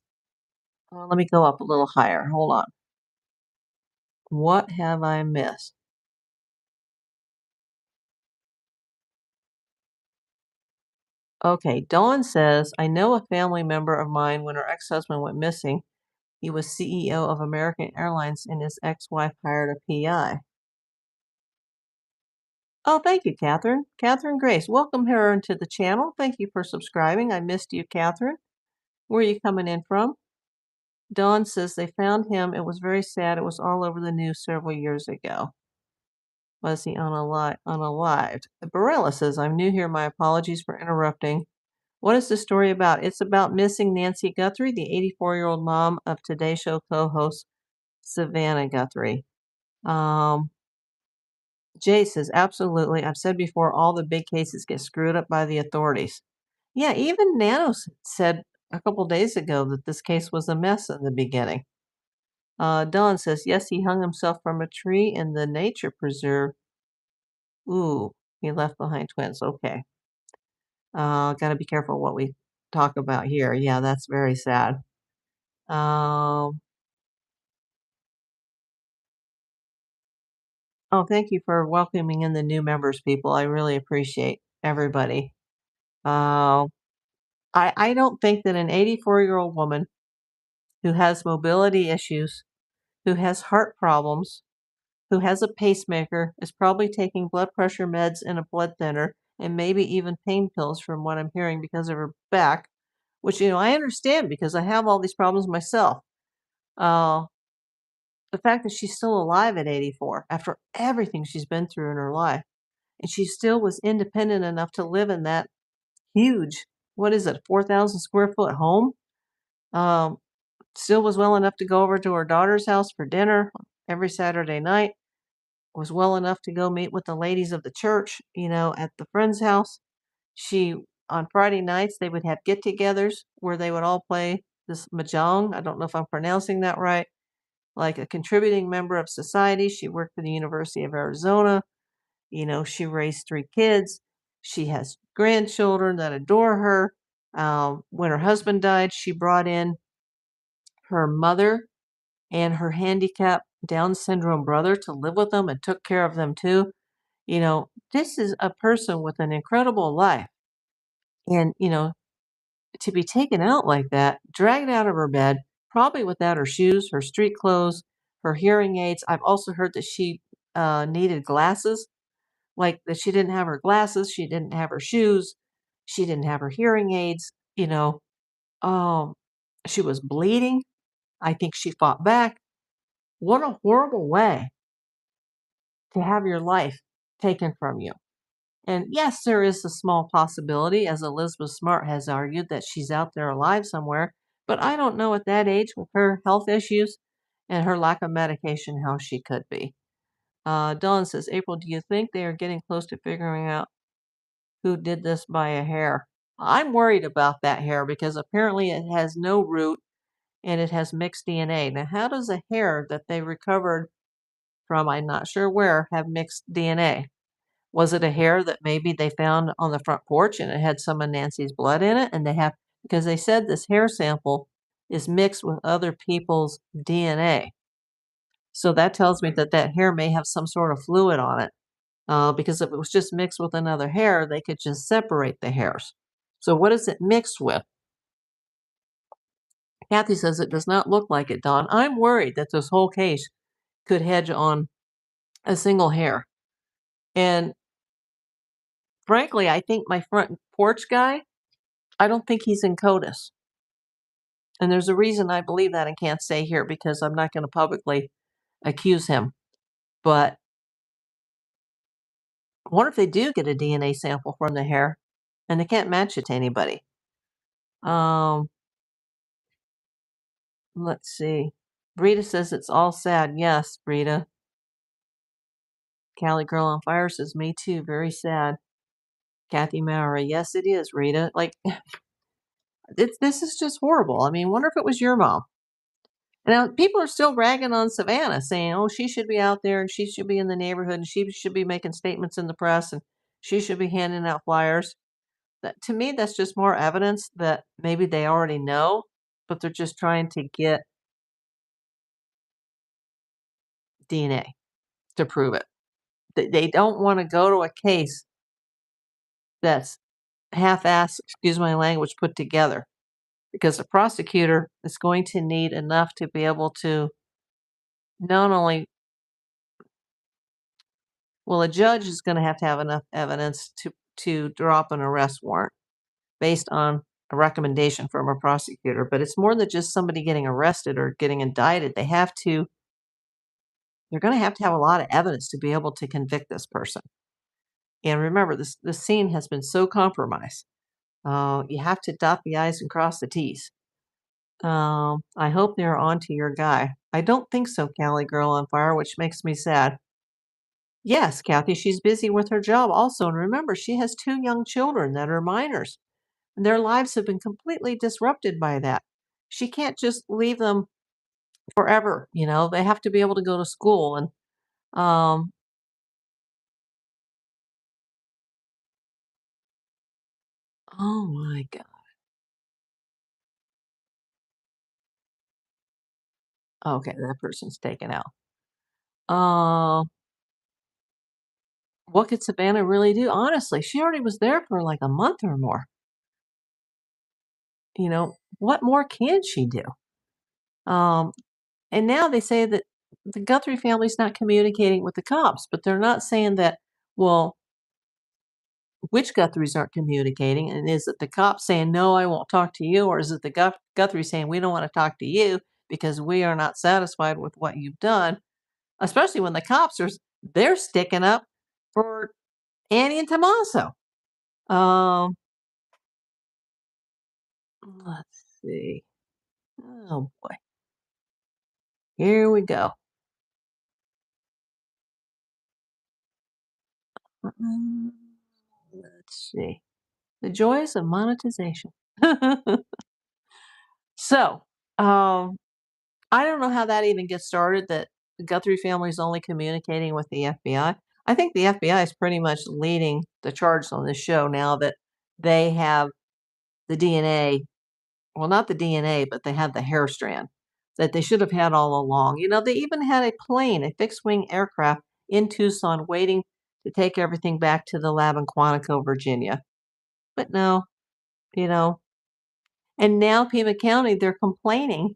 let me go up a little higher. Hold on. What have I missed? Okay, Dawn says, I know a family member of mine when her ex-husband went missing. He was CEO of American Airlines and his ex-wife hired a PI. Oh, thank you, Catherine. Catherine Grace, welcome her into the channel. Thank you for subscribing. I missed you, Catherine. Where are you coming in from? Dawn says they found him. It was very sad. It was all over the news several years ago. Was he unalived? Barella says, I'm new here. My apologies for interrupting. What is the story about? It's about missing Nancy Guthrie, the 84-year-old mom of Today Show co-host Savannah Guthrie. Jay says, absolutely. I've said before, all the big cases get screwed up by the authorities. Yeah, even Nanos said a couple days ago that this case was a mess in the beginning. Don says, yes, he hung himself from a tree in the nature preserve. Ooh, he left behind twins. Okay. Got to be careful what we talk about here. Yeah, that's very sad. Oh, thank you for welcoming in the new members, people. I really appreciate everybody. I don't think that an 84-year-old woman who has mobility issues, who has heart problems, who has a pacemaker, is probably taking blood pressure meds and a blood thinner, and maybe even pain pills from what I'm hearing because of her back, which, I understand because I have all these problems myself. The fact that she's still alive at 84 after everything she's been through in her life, and she still was independent enough to live in that huge, what is it, 4,000 square foot home? Still was well enough to go over to her daughter's house for dinner every Saturday night, was well enough to go meet with the ladies of the church, at the friend's house. On Friday nights, they would have get-togethers where they would all play this mahjong. I don't know if I'm pronouncing that right. Like a contributing member of society. She worked for the University of Arizona. She raised 3 kids. She has grandchildren that adore her. When her husband died, she brought in her mother and her handicapped Down syndrome brother to live with them and took care of them too. This is a person with an incredible life. And, to be taken out like that, dragged out of her bed, probably without her shoes, her street clothes, her hearing aids. I've also heard that she needed glasses, like that she didn't have her glasses, she didn't have her shoes, she didn't have her hearing aids, Um, she was bleeding. I think she fought back. What a horrible way to have your life taken from you. And yes, there is a small possibility, as Elizabeth Smart has argued, that she's out there alive somewhere. But I don't know at that age, with her health issues and her lack of medication, how she could be. Dawn says, April, do you think they are getting close to figuring out who did this by a hair? I'm worried about that hair because apparently it has no root and it has mixed DNA. Now, how does a hair that they recovered from, I'm not sure where, have mixed DNA? Was it a hair that maybe they found on the front porch and it had some of Nancy's blood in it? And they have, because they said this hair sample is mixed with other people's DNA. So that tells me that that hair may have some sort of fluid on it. Because if it was just mixed with another hair, they could just separate the hairs. So what is it mixed with? Kathy says it does not look like it, Dawn. I'm worried that this whole case could hedge on a single hair. And frankly, I think my front porch guy, I don't think he's in CODIS. And there's a reason I believe that and can't say here because I'm not going to publicly accuse him. But I wonder if they do get a DNA sample from the hair and they can't match it to anybody. Let's see. Rita says it's all sad. Yes, Rita. Cali Girl on Fire says, me too. Very sad. Kathy Maurer. Yes, it is, Rita. Like, this is just horrible. I mean, wonder if it was your mom. Now, people are still ragging on Savannah, saying, oh, she should be out there and she should be in the neighborhood and she should be making statements in the press and she should be handing out flyers. That, to me, that's just more evidence that maybe they already know, but they're just trying to get DNA to prove it. They don't want to go to a case that's half-assed, excuse my language, put together, because the prosecutor is going to need enough to be able to not only, well, a judge is going to have enough evidence to draw up an arrest warrant based on a recommendation from a prosecutor, but it's more than just somebody getting arrested or getting indicted. They're going to have a lot of evidence to be able to convict this person. And remember, this scene has been so compromised. You have to dot the I's and cross the T's. I hope they're on to your guy. I don't think so, Cali Girl on Fire, which makes me sad. Yes, Kathy, she's busy with her job also. And remember, she has 2 young children that are minors. And their lives have been completely disrupted by that. She can't just leave them forever, you know. They have to be able to go to school. And oh my God. Okay, that person's taken out. What could Savannah really do? Honestly, she already was there for like a month or more. You know, what more can she do? Um, and now they say that the Guthrie family's not communicating with the cops, but they're not saying that, well, which Guthries aren't communicating? And is it the cops saying, no, I won't talk to you? Or is it the Guthrie saying, we don't want to talk to you because we are not satisfied with what you've done? Especially when the cops they're sticking up for Annie and Tommaso. Let's see. Oh boy. Here we go. Let's see. The joys of monetization. So, I don't know how that even gets started, that the Guthrie family is only communicating with the FBI. I think the FBI is pretty much leading the charge on this show now that they have the DNA. Well, not the DNA, but they have the hair strand that they should have had all along. You know, they even had a plane, a fixed-wing aircraft in Tucson waiting to take everything back to the lab in Quantico, Virginia. But no, you know, and now Pima County, they're complaining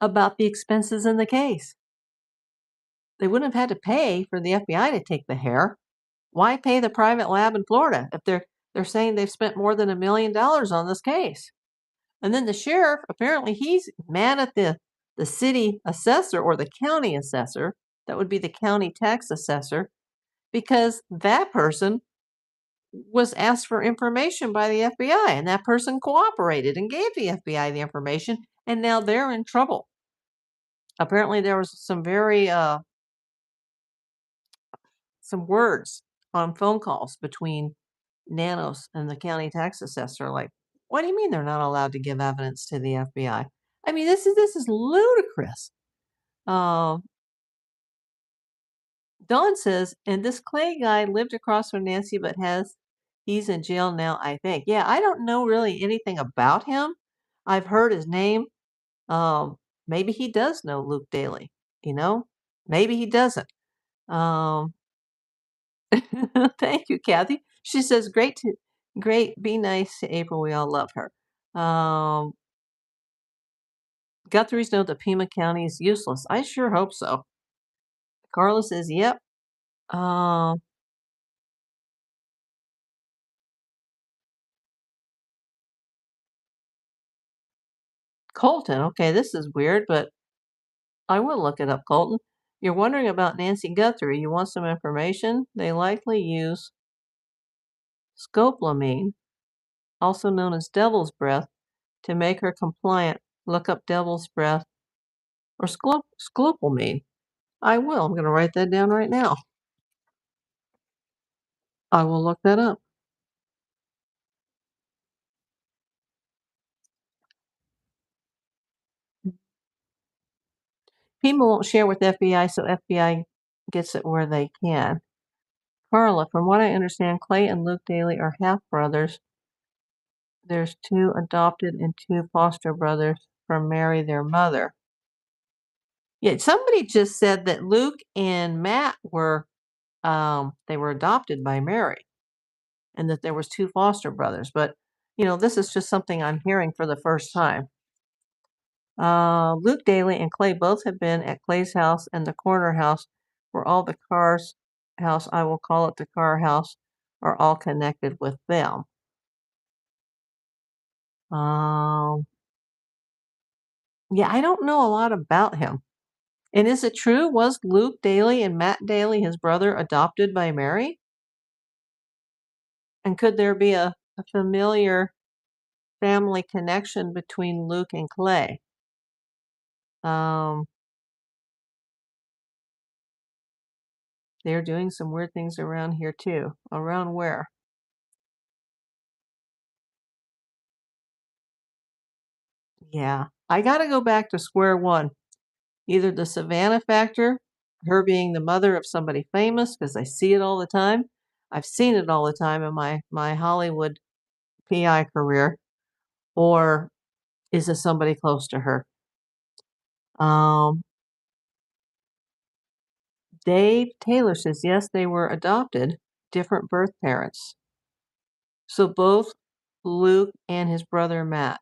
about the expenses in the case. They wouldn't have had to pay for the FBI to take the hair. Why pay the private lab in Florida if they're saying they've spent more than $1 million on this case? And then the sheriff, apparently he's mad at the city assessor or the county assessor. That would be the county tax assessor, because that person was asked for information by the FBI, and that person cooperated and gave the FBI the information, and now they're in trouble. Apparently, there was some words on phone calls between Nanos and the county tax assessor. Like, what do you mean they're not allowed to give evidence to the FBI? I mean, this is ludicrous. Um, Dawn says, and this Clay guy lived across from Nancy, but he's in jail now, I think. Yeah, I don't know really anything about him. I've heard his name. Um, Maybe he does know Luke Daly, you know? Maybe he doesn't. Um, thank you, Kathy. She says, great, be nice to April. We all love her. Guthrie's know that Pima County is useless. I sure hope so. Carla says, yep. Um, Colton. Okay, this is weird, but I will look it up, Colton. You're wondering about Nancy Guthrie. You want some information? They likely use scopolamine, also known as devil's breath, to make her compliant. Look up devil's breath or scopolamine. I will. I'm going to write that down right now. I will look that up. People won't share with FBI, so FBI gets it where they can. Carla, from what I understand, Clay and Luke Daly are half brothers. There's 2 adopted and 2 foster brothers from Mary, their mother. Yeah, somebody just said that Luke and Matt were they were adopted by Mary, and that there was 2 foster brothers. But this is just something I'm hearing for the first time. Luke Daly and Clay both have been at Clay's house and the corner house, where all the cars house, I will call it the car house, are all connected with them. Yeah, I don't know a lot about him. And is it true? Was Luke Daly and Matt Daly, his brother, adopted by Mary? And could there be a familiar family connection between Luke and Clay? Um, they're doing some weird things around here too. Around where? Yeah, I got to go back to square one. Either the Savannah factor, her being the mother of somebody famous, because I see it all the time. I've seen it all the time in my Hollywood PI career, or is it somebody close to her? Um, Dave Taylor says yes, they were adopted, different birth parents. So both Luke and his brother Matt.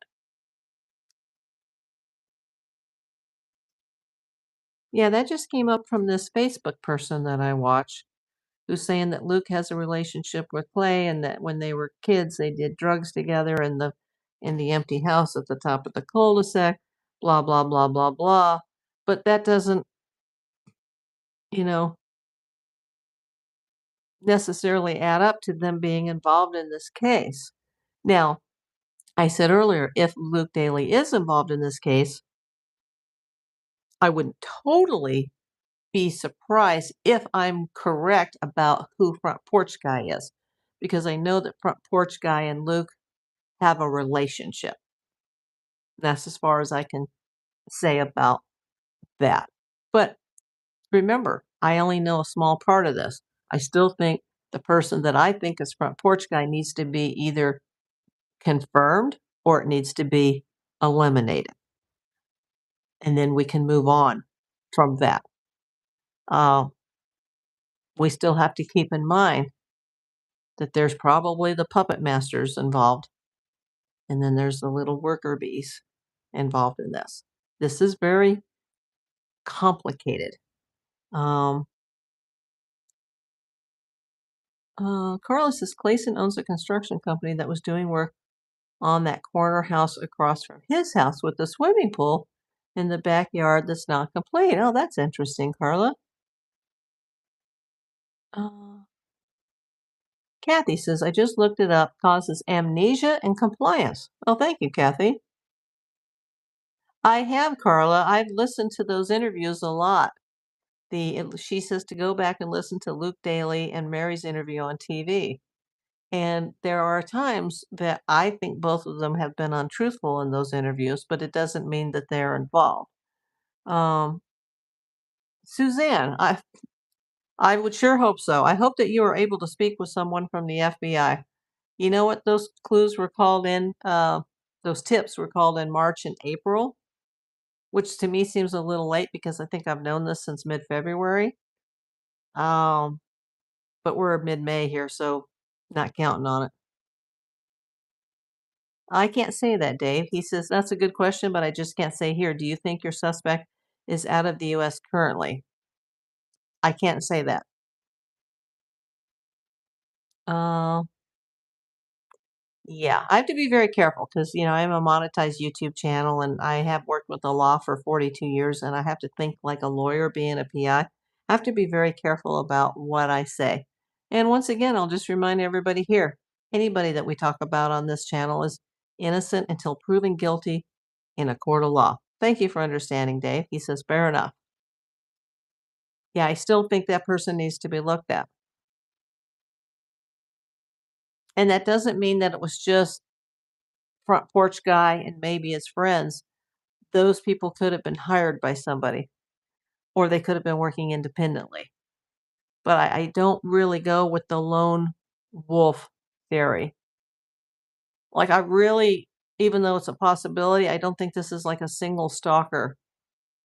Yeah, that just came up from this Facebook person that I watch, who's saying that Luke has a relationship with Clay, and that when they were kids they did drugs together in the empty house at the top of the cul-de-sac, blah blah blah blah blah. But that doesn't, you know, necessarily add up to them being involved in this case. Now, I said earlier, if Luke Daly is involved in this case, I wouldn't totally be surprised if I'm correct about who Front Porch Guy is, because I know that Front Porch Guy and Luke have a relationship. That's as far as I can say about that. But remember, I only know a small part of this. I still think the person that I think is Front Porch Guy needs to be either confirmed or it needs to be eliminated. And then we can move on from that. We still have to keep in mind that there's probably the puppet masters involved, and then there's the little worker bees involved in this. This is very complicated. Um, Carlos says Clayson owns a construction company that was doing work on that corner house across from his house with the swimming pool in the backyard that's not complete. Oh, that's interesting, Carla. Uh, Kathy says, I just looked it up, causes amnesia and compliance. Oh, thank you, Kathy. I have, Carla. I've listened to those interviews a lot. She says to go back and listen to Luke Daly and Mary's interview on TV. And there are times that I think both of them have been untruthful in those interviews, but it doesn't mean that they're involved. Um, Suzanne, I would sure hope so. I hope that you are able to speak with someone from the FBI. You know what those clues were called in? Those tips were called in March and April, which to me seems a little late because I think I've known this since mid-February. Um, but we're mid-May here, so not counting on it. I can't say that, Dave. He says, that's a good question, but I just can't say here. Do you think your suspect is out of the U.S. currently? I can't say that. Uh, yeah, I have to be very careful because, I'm a monetized YouTube channel and I have worked with the law for 42 years and I have to think like a lawyer being a PI. I have to be very careful about what I say. And once again, I'll just remind everybody here, anybody that we talk about on this channel is innocent until proven guilty in a court of law. Thank you for understanding, Dave. He says, fair enough. Yeah, I still think that person needs to be looked at. And that doesn't mean that it was just front porch guy and maybe his friends. Those people could have been hired by somebody, or they could have been working independently. But I don't really go with the lone wolf theory. Like, I really, even though it's a possibility, I don't think this is like a single stalker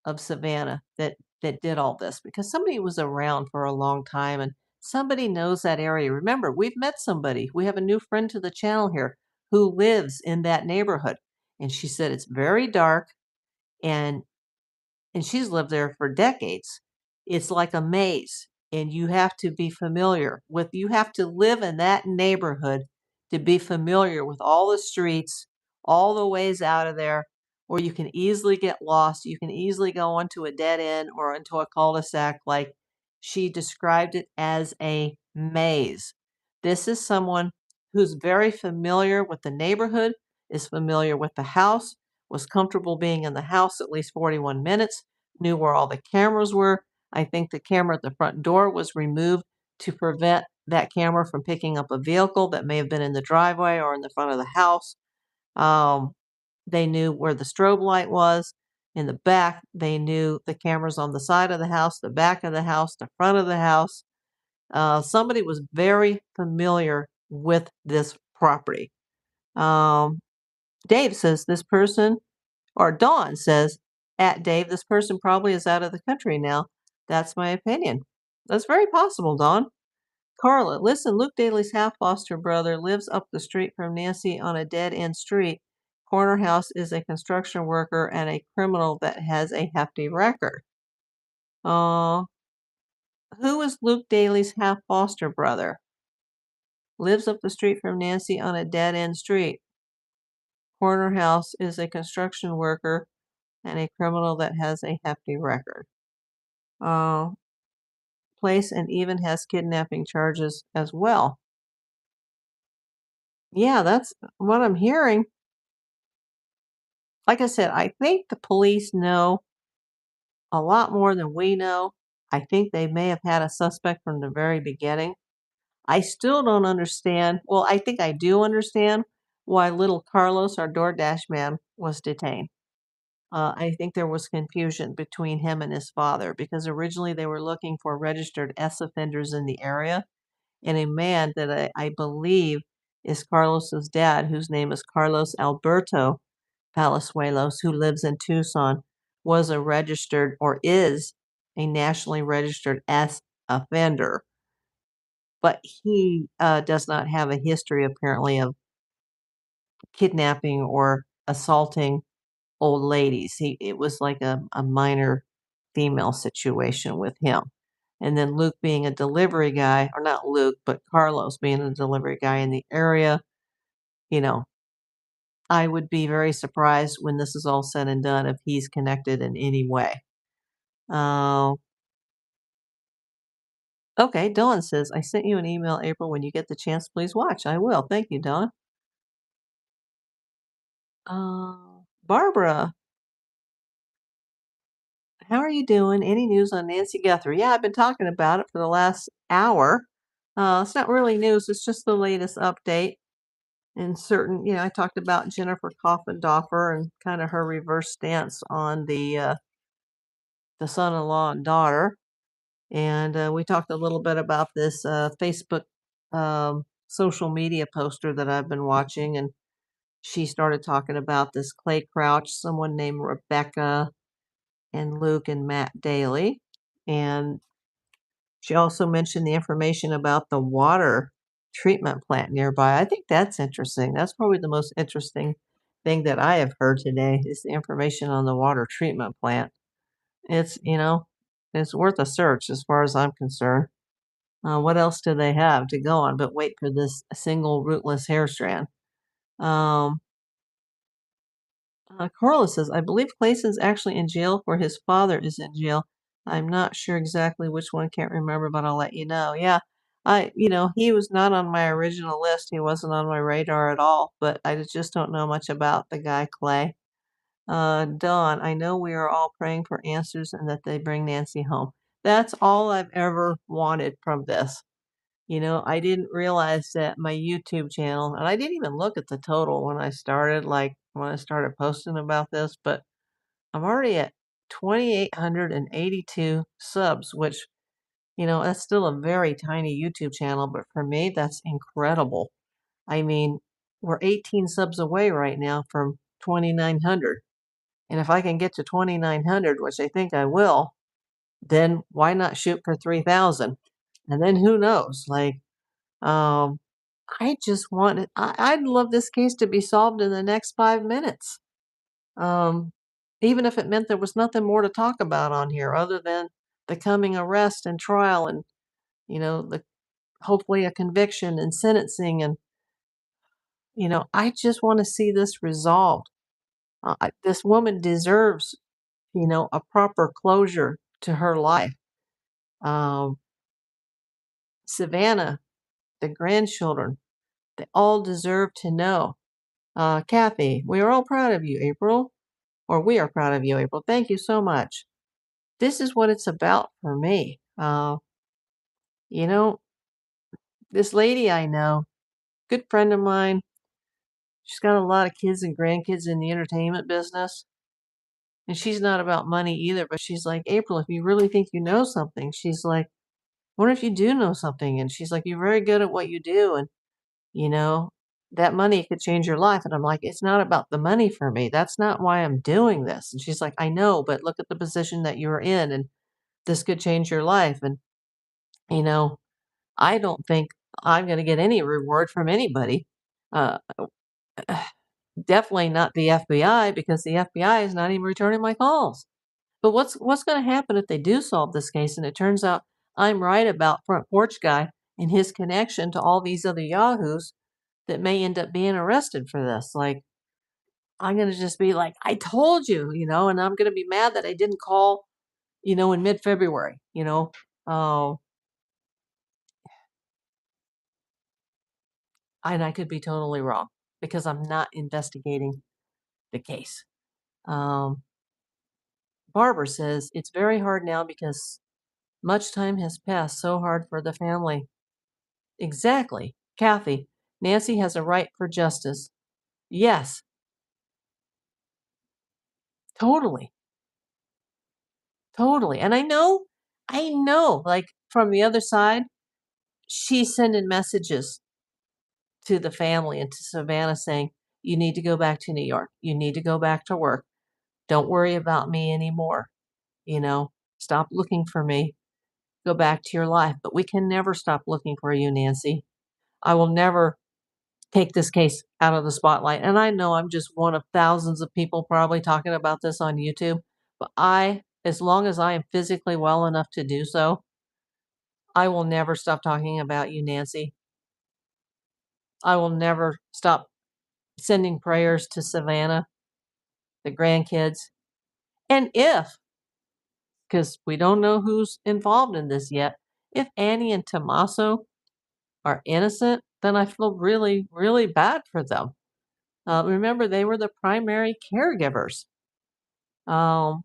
of Savannah that did all this because somebody was around for a long time and somebody knows that area. Remember, we've met somebody. We have a new friend to the channel here who lives in that neighborhood. And she said it's very dark and she's lived there for decades. It's like a maze, and you have to be familiar with you have to live in that neighborhood to be familiar with all the streets, all the ways out of there, or you can easily get lost. You can easily go onto a dead end or into a cul-de-sac like she described it as a maze. This is someone who's very familiar with the neighborhood, is familiar with the house, was comfortable being in the house at least 41 minutes, knew where all the cameras were. I think the camera at the front door was removed to prevent that camera from picking up a vehicle that may have been in the driveway or in the front of the house. They knew where the strobe light was in the back. They knew the cameras on the side of the house, the back of the house, the front of the house. Somebody was very familiar with this property. Dave says this person, or Dawn says, at Dave, this person probably is out of the country now. That's my opinion. That's very possible, Dawn. Carla, listen, Luke Daly's half foster brother lives up the street from Nancy on a dead end street. Corner house is a construction worker and a criminal that has a hefty record. Uh, who is Luke Daly's half foster brother? Lives up the street from Nancy on a dead end street. Corner house is a construction worker and a criminal that has a hefty record. Uh, place and even has kidnapping charges as well. Yeah, that's what I'm hearing. Like I said, I think the police know a lot more than we know. I think they may have had a suspect from the very beginning. I still don't understand. Well, I think I do understand why little Carlos, our DoorDash man, was detained. I think there was confusion between him and his father because originally they were looking for registered S offenders in the area. And a man that I believe is Carlos's dad, whose name is Carlos Alberto Palazuelos, who lives in Tucson, was a registered or is a nationally registered S offender. But he does not have a history, apparently, of kidnapping or assaulting old ladies. It was like a minor female situation with him. And then Luke being a delivery guy, or not Luke, but Carlos being a delivery guy in the area, you know, I would be very surprised when this is all said and done if he's connected in any way. Uh, Okay, Dawn says, I sent you an email, April. When you get the chance, please watch. I will. Thank you, Dawn. Barbara, how are you doing? Any news on Nancy Guthrie? Yeah, I've been talking about it for the last hour. It's not really news, it's just the latest update. In certain, I talked about Jennifer Coffindoffer and kind of her reverse stance on the son-in-law and daughter. And we talked a little bit about this Facebook social media poster that I've been watching, and she started talking about this Clay Crouch, someone named Rebecca, and Luke and Matt Daly. And she also mentioned the information about the water treatment plant nearby. I think that's interesting. That's probably the most interesting thing that I have heard today is the information on the water treatment plant. It's worth a search as far as I'm concerned. What else do they have to go on but wait for this single rootless hair strand? Um, Carla says, I believe Clayson's actually in jail for his father is in jail. I'm not sure exactly which one, can't remember, but I'll let you know. Yeah, he was not on my original list. He wasn't on my radar at all, but I just don't know much about the guy, Clay. Dawn, I know we are all praying for answers and that they bring Nancy home. That's all I've ever wanted from this. I didn't realize that my YouTube channel, and I didn't even look at the total when I started, like when I started posting about this, but I'm already at 2,882 subs, which, that's still a very tiny YouTube channel, but for me, that's incredible. I mean, we're 18 subs away right now from 2,900. And if I can get to 2,900, which I think I will, then why not shoot for 3,000? And then who knows? Um, I just want it. I'd love this case to be solved in the next 5 minutes. Um, Even if it meant there was nothing more to talk about on here other than the coming arrest and trial and, the hopefully a conviction and sentencing. And, I just want to see this resolved. This woman deserves, a proper closure to her life. Um, Savannah, the grandchildren, they all deserve to know. Kathy, we are all proud of you, April. Or we are proud of you, April. Thank you so much. This is what it's about for me. You know, this lady I know, good friend of mine, she's got a lot of kids and grandkids in the entertainment business. And she's not about money either, but she's like, April, if you really think you know something, she's like, what if you do know something? And she's like, you're very good at what you do. And, you know, that money could change your life. And I'm like, it's not about the money for me. That's not why I'm doing this. And she's like, I know, but look at the position that you're in and this could change your life. And, you know, I don't think I'm going to get any reward from anybody. Uh, Definitely not the FBI because the FBI is not even returning my calls. But what's going to happen if they do solve this case and it turns out I'm right about Front Porch Guy and his connection to all these other yahoos that may end up being arrested for this? Like, I'm going to just be like, I told you, and I'm going to be mad that I didn't call, in mid-February. Oh, and I could be totally wrong because I'm not investigating the case. Barbara says it's very hard now because much time has passed, so hard for the family. Exactly. Kathy, Nancy has a right for justice. Yes, totally. Totally. And I know, like from the other side, she's sending messages to the family and to Savannah saying, you need to go back to New York. You need to go back to work. Don't worry about me anymore. Stop looking for me. Go back to your life. But we can never stop looking for you, Nancy. I will never take this case out of the spotlight. And I know I'm just one of thousands of people probably talking about this on YouTube, but as long as I am physically well enough to do so, I will never stop talking about you, Nancy. I will never stop sending prayers to Savannah, the grandkids. And because we don't know who's involved in this yet, If Annie and Tommaso are innocent, then I feel really, really bad for them. Remember, they were the primary caregivers. Um,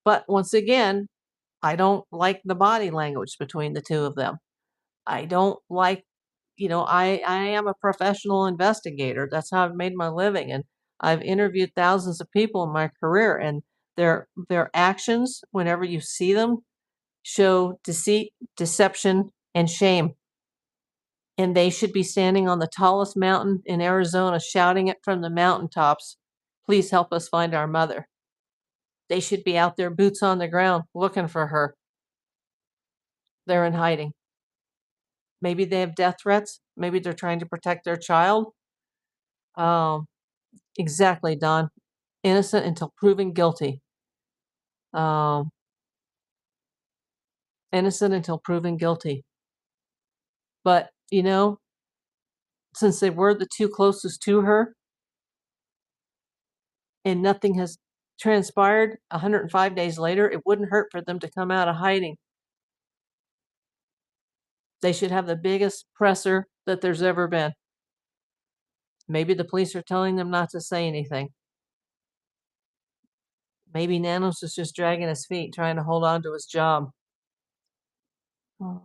but once again, I don't like the body language between the two of them. I don't like, I am a professional investigator. That's how I've made my living, and I've interviewed thousands of people in my career, and their actions, whenever you see them, show deceit, deception, and shame. And they should be standing on the tallest mountain in Arizona, shouting it from the mountaintops, "Please help us find our mother." They should be out there, boots on the ground, looking for her. They're in hiding. Maybe they have death threats. Maybe they're trying to protect their child. Um, exactly, Don. Innocent until proven guilty. Um, innocent until proven guilty. But, since they were the two closest to her and nothing has transpired 105 days later, it wouldn't hurt for them to come out of hiding. They should have the biggest presser that there's ever been. Maybe the police are telling them not to say anything. Maybe Nanos is just dragging his feet, trying to hold on to his job. Oh.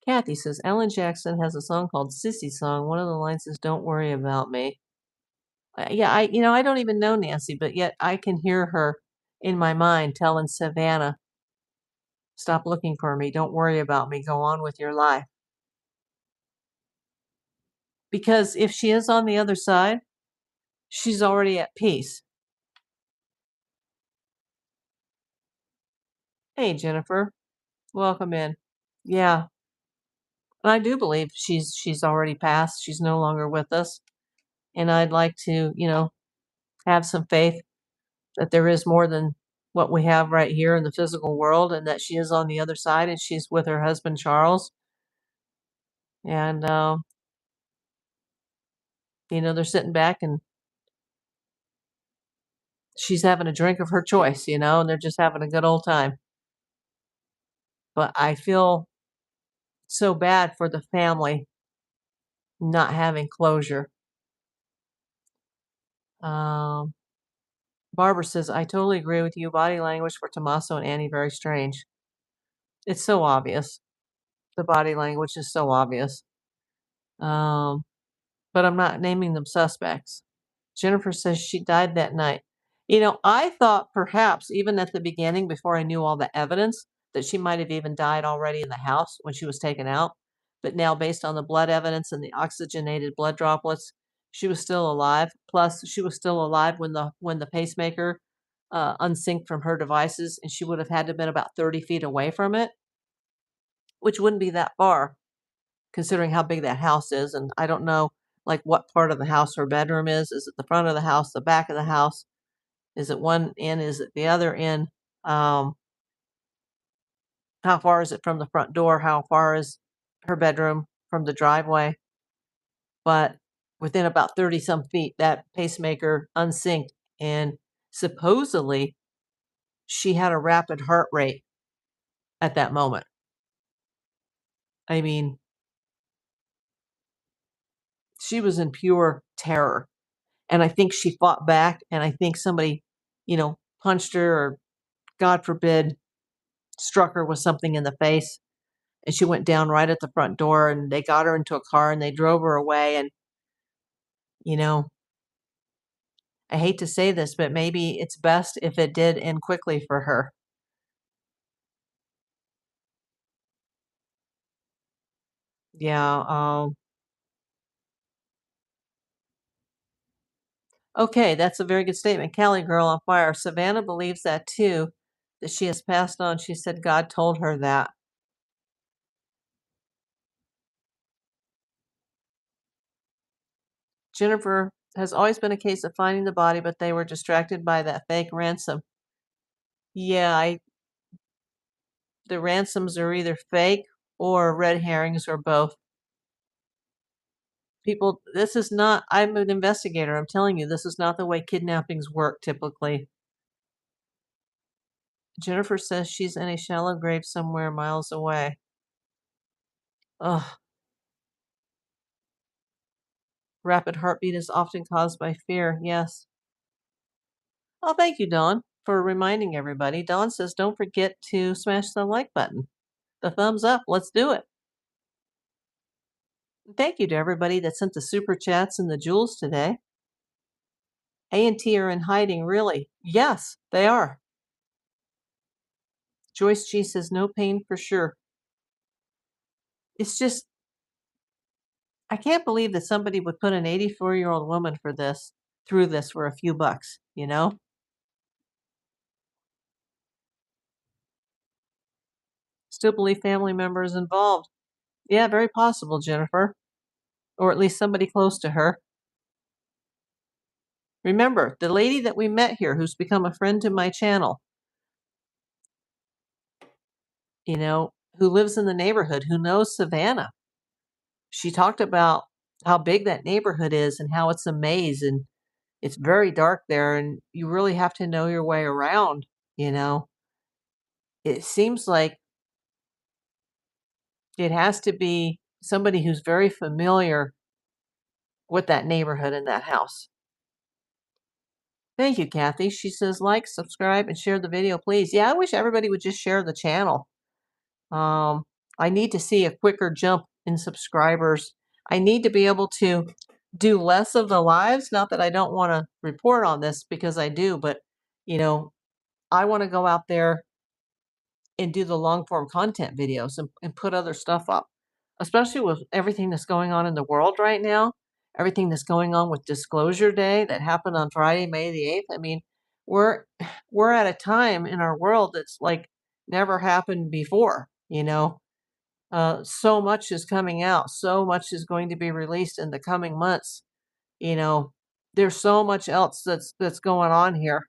Kathy says Alan Jackson has a song called Sissy Song. One of the lines is "Don't worry about me." Yeah, I don't even know Nancy, but yet I can hear her in my mind telling Savannah, "Stop looking for me. Don't worry about me. Go on with your life." Because if she is on the other side, she's already at peace. Hey, Jennifer, welcome in. Yeah, and I do believe she's already passed. She's no longer with us, and I'd like to, have some faith that there is more than what we have right here in the physical world, and that she is on the other side and she's with her husband Charles, and they're sitting back and she's having a drink of her choice, and they're just having a good old time. But I feel so bad for the family not having closure. Um, Barbara says, I totally agree with you. Body language for Tommaso and Annie very strange. It's so obvious. The body language is so obvious. Um, but I'm not naming them suspects. Jennifer says she died that night. I thought perhaps even at the beginning, before I knew all the evidence, that she might have even died already in the house when she was taken out. But now, based on the blood evidence and the oxygenated blood droplets, she was still alive. Plus, she was still alive when the pacemaker unsynced from her devices, and she would have had to have been about 30 feet away from it, which wouldn't be that far considering how big that house is. And I don't know, like, what part of the house her bedroom is. Is it the front of the house, the back of the house? Is it one end? Is it the other end? How far is it from the front door? How far is her bedroom from the driveway? But within about 30 some feet, that pacemaker unsynced. And supposedly she had a rapid heart rate at that moment. I mean, she was in pure terror. And I think she fought back, and I think somebody, punched her, or God forbid, struck her with something in the face. And she went down right at the front door, and they got her into a car and they drove her away. And, you know, I hate to say this, but maybe it's best if it did end quickly for her. Yeah. Okay, that's a very good statement. Cali Girl on Fire. Savannah believes that too, that she has passed on. She said God told her that. Jennifer has always been a case of finding the body, but they were distracted by that fake ransom. Yeah, the ransoms are either fake or red herrings or both. People, this is not, I'm an investigator. I'm telling you, this is not the way kidnappings work typically. Jennifer says she's in a shallow grave somewhere miles away. Ugh. Rapid heartbeat is often caused by fear. Yes. Oh, thank you, Dawn, for reminding everybody. Dawn says don't forget to smash the like button. The thumbs up. Let's do it. Thank you to everybody that sent the super chats and the jewels today. A&T are in hiding, really? Yes, they are. Joyce G says no pain for sure. It's just, I can't believe that somebody would put an 84-year-old woman through this for a few bucks, you know? Still believe family members involved. Yeah, very possible, Jennifer. Or at least somebody close to her. Remember, the lady that we met here who's become a friend to my channel, you know, who lives in the neighborhood, who knows Savannah. She talked about how big that neighborhood is and how it's a maze and it's very dark there and you really have to know your way around, you know. It seems like it has to be somebody who's very familiar with that neighborhood and that house. Thank you, Kathy. She says, like, subscribe, and share the video, please. Yeah, I wish everybody would just share the channel. I need to see a quicker jump in subscribers. I need to be able to do less of the lives. Not that I don't want to report on this because I do, but you know, I want to go out there and do the long form content videos and put other stuff up, especially with everything that's going on in the world right now, everything that's going on with Disclosure Day that happened on Friday, May the 8th. I mean, we're we're at a time in our world that's like never happened before, you know. So much is coming out, so much is going to be released in the coming months. You know, there's so much else that's going on here.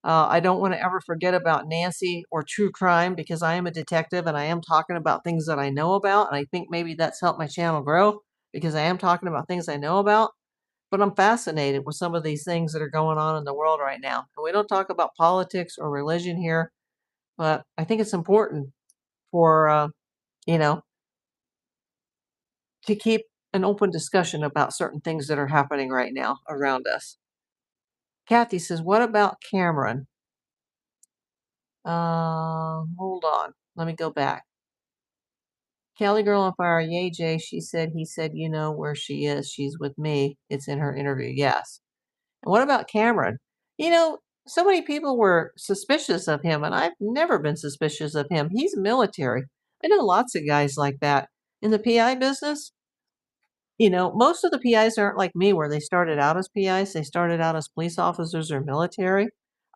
I don't want to ever forget about Nancy or true crime because I am a detective and I am talking about things that I know about. And I think maybe that's helped my channel grow because I am talking about things I know about. But I'm fascinated with some of these things that are going on in the world right now. And we don't talk about politics or religion here, but I think it's important for, you know, to keep an open discussion about certain things that are happening right now around us. Kathy says, what about Cameron? Hold on. Let me go back. Cali Girl on Fire, yay, Jay. She said, he said, you know where she is. She's with me. It's in her interview. Yes. And what about Cameron? You know, so many people were suspicious of him, and I've never been suspicious of him. He's military. I know lots of guys like that. In the PI business, you know, most of the PIs aren't like me where they started out as PIs. They started out as police officers or military.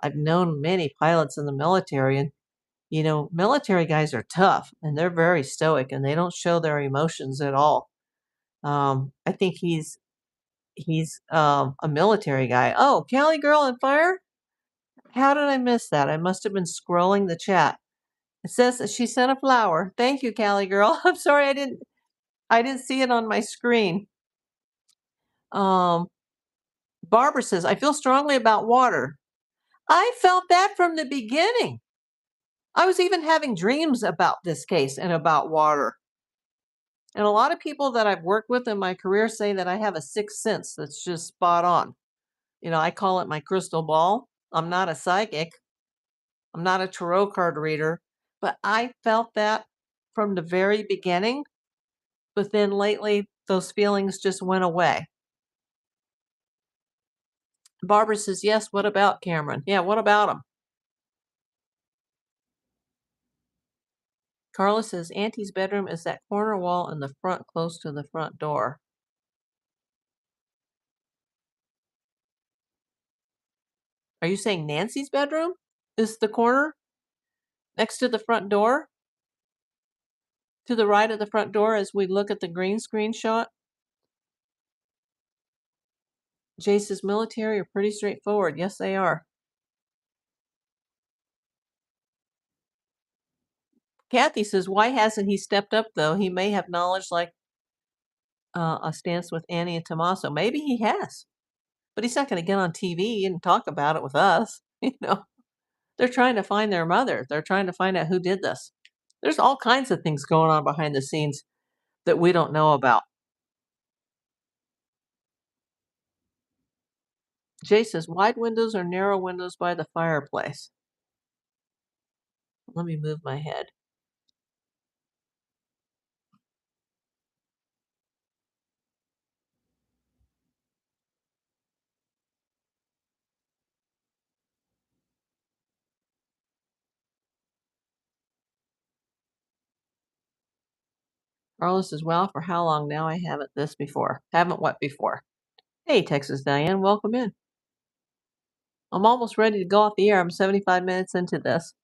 I've known many pilots in the military, and you know, military guys are tough and they're very stoic and they don't show their emotions at all. I think he's a military guy. Oh, Cali Girl on Fire? How did I miss that? I must have been scrolling the chat. It says that she sent a flower. Thank you, Cali Girl. I'm sorry I didn't see it on my screen. Um, Barbara says, I feel strongly about water. I felt that from the beginning. I was even having dreams about this case and about water. And a lot of people that I've worked with in my career say that I have a sixth sense that's just spot on. You know, I call it my crystal ball. I'm not a psychic. I'm not a tarot card reader, but I felt that from the very beginning. But then lately, those feelings just went away. Barbara says, yes, what about Cameron? Yeah, what about him? Carla says, Auntie's bedroom is that corner wall in the front close to the front door. Are you saying Nancy's bedroom is the corner next to the front door? To the right of the front door as we look at the green screen shot? Jace's military are pretty straightforward. Yes, they are. Kathy says, why hasn't he stepped up, though? He may have knowledge like a stance with Annie and Tommaso. Maybe he has. But he's not going to get on TV and talk about it with us, you know. They're trying to find their mother. They're trying to find out who did this. There's all kinds of things going on behind the scenes that we don't know about. Jay says, wide windows or narrow windows by the fireplace? Let me move my head. Carlos says, well, for how long now? I haven't this before. Haven't what before? Hey, Texas Diane, welcome in. I'm almost ready to go off the air. I'm 75 minutes into this.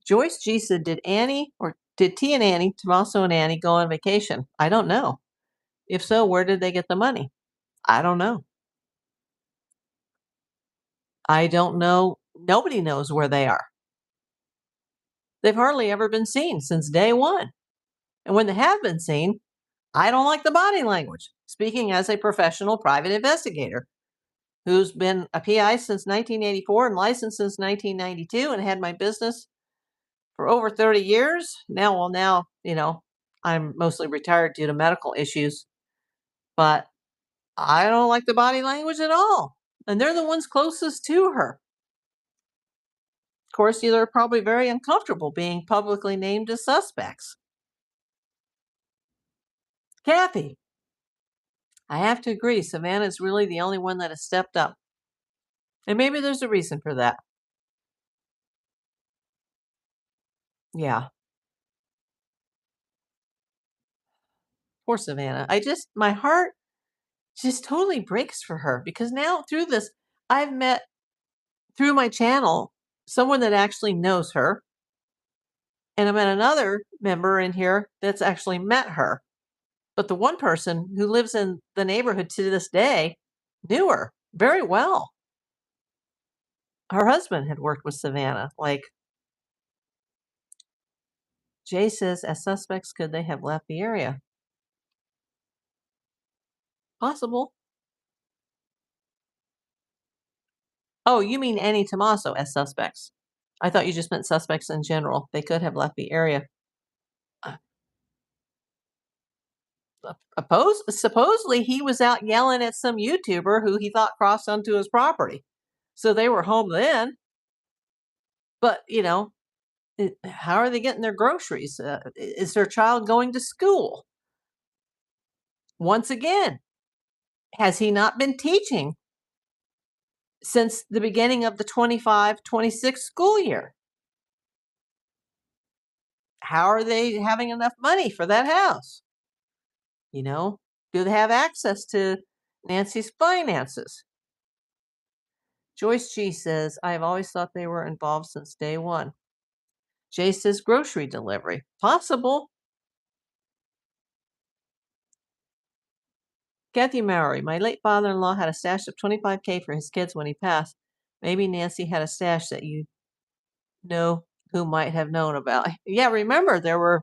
Joyce G said, did T and Annie, Tommaso and Annie, go on vacation? I don't know. If so, where did they get the money? I don't know. I don't know. Nobody knows where they are. They've hardly ever been seen since day one. And when they have been seen, I don't like the body language. Speaking as a professional private investigator who's been a PI since 1984 and licensed since 1992 and had my business for over 30 years. Now, I'm mostly retired due to medical issues, but I don't like the body language at all. And they're the ones closest to her. Of course, they're probably very uncomfortable being publicly named as suspects. Kathy, I have to agree, Savannah is really the only one that has stepped up. And maybe there's a reason for that. Yeah. Poor Savannah. My heart just totally breaks for her because now through this, I've met through my channel someone that actually knows her. And I met another member in here that's actually met her. But the one person who lives in the neighborhood to this day knew her very well. Her husband had worked with Savannah. Like Jay says, as suspects, could they have left the area? Possible. Oh, you mean Annie Tommaso as suspects? I thought you just meant suspects in general. They could have left the area. Uh, Supposedly he was out yelling at some YouTuber who he thought crossed onto his property. So they were home then. But, how are they getting their groceries? Is their child going to school? Once again, has he not been teaching since the beginning of the 25-26 school year? How are they having enough money for that house? Do they have access to Nancy's finances? Joyce G says, I have always thought they were involved since day one. Jay says, grocery delivery. Possible. Kathy Mowry, my late father-in-law had a stash of $25K for his kids when he passed. Maybe Nancy had a stash that you know who might have known about. Yeah, remember, there were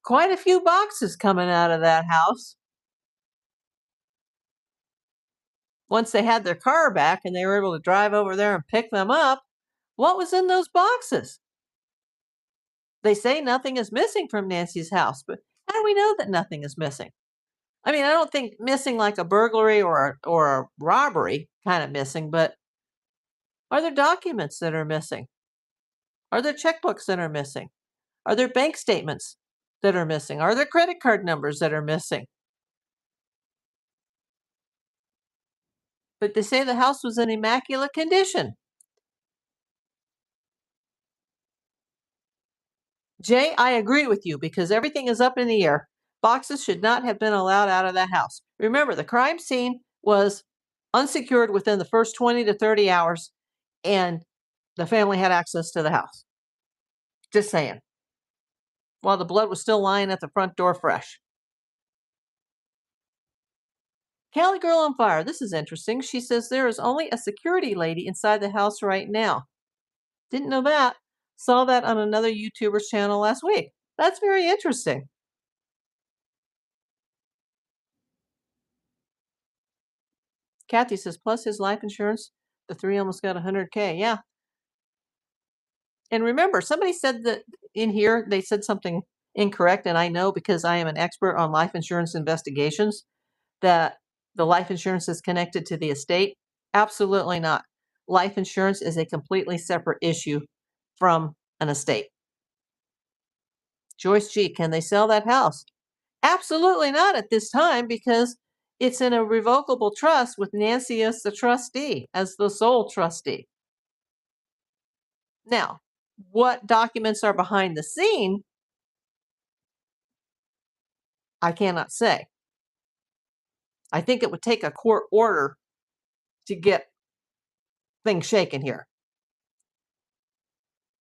quite a few boxes coming out of that house. Once they had their car back and they were able to drive over there and pick them up, what was in those boxes? They say nothing is missing from Nancy's house, but how do we know that nothing is missing? I mean, I don't think missing like a burglary or a robbery kind of missing, but are there documents that are missing? Are there checkbooks that are missing? Are there bank statements that are missing? Are there credit card numbers that are missing? But they say the house was in immaculate condition. Jay, I agree with you because everything is up in the air. Boxes should not have been allowed out of that house. Remember, the crime scene was unsecured within the first 20 to 30 hours, and the family had access to the house. Just saying. While the blood was still lying at the front door fresh. Cali Girl on Fire. This is interesting. She says there is only a security lady inside the house right now. Didn't know that. Saw that on another YouTuber's channel last week. That's very interesting. Kathy says, plus his life insurance, The three almost got 100K. Yeah. And remember, somebody said that in here, they said something incorrect. And I know because I am an expert on life insurance investigations that the life insurance is connected to the estate. Absolutely not. Life insurance is a completely separate issue from an estate. Joyce G., can they sell that house? Absolutely not at this time because it's in a revocable trust with Nancy as the trustee, as the sole trustee. Now, what documents are behind the scene, I cannot say. I think it would take a court order to get things shaken here.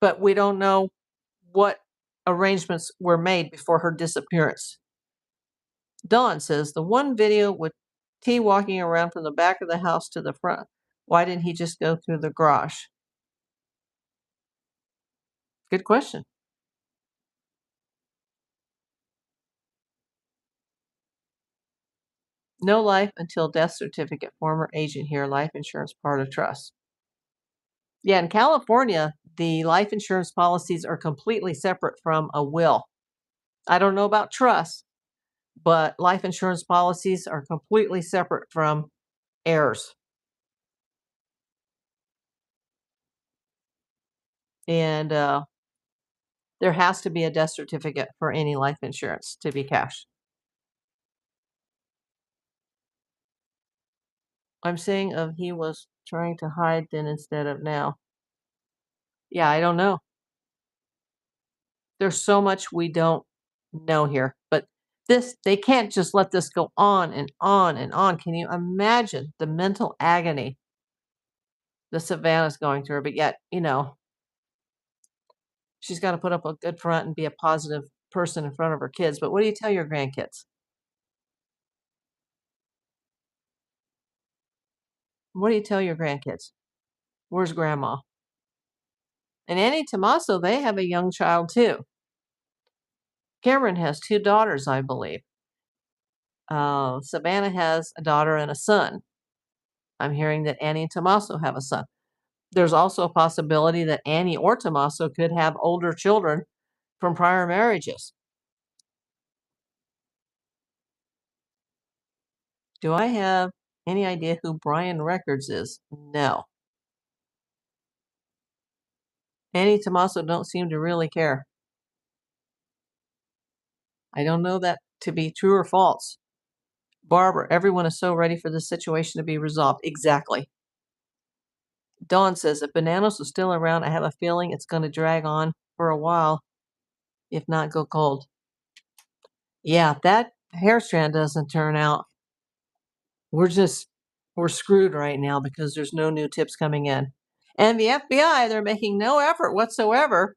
But we don't know what arrangements were made before her disappearance. Dawn says the one video with T walking around from the back of the house to the front. Why didn't he just go through the garage? Good question. No life until death certificate. Former agent here. Life insurance part of trust. Yeah, in California, the life insurance policies are completely separate from a will. I don't know about trust, but life insurance policies are completely separate from heirs. And there has to be a death certificate for any life insurance to be cashed. I'm saying of he was trying to hide then instead of now. Yeah, I don't know. There's so much we don't know here, but they can't just let this go on and on and on. Can you imagine the mental agony the Savannah's going through? But yet, she's got to put up a good front and be a positive person in front of her kids. But what do you tell your grandkids? What do you tell your grandkids? Where's grandma? And Annie Tomaso, they have a young child too. Cameron has two daughters, I believe. Savannah has a daughter and a son. I'm hearing that Annie and Tomaso have a son. There's also a possibility that Annie or Tomaso could have older children from prior marriages. Do I have any idea who Brian Records is? No. Annie and Tomaso don't seem to really care. I don't know that to be true or false. Barbara, everyone is so ready for this situation to be resolved. Exactly. Dawn says, if Bananas is still around, I have a feeling it's going to drag on for a while, if not go cold. Yeah, if that hair strand doesn't turn out, we're screwed right now because there's no new tips coming in. And the FBI, they're making no effort whatsoever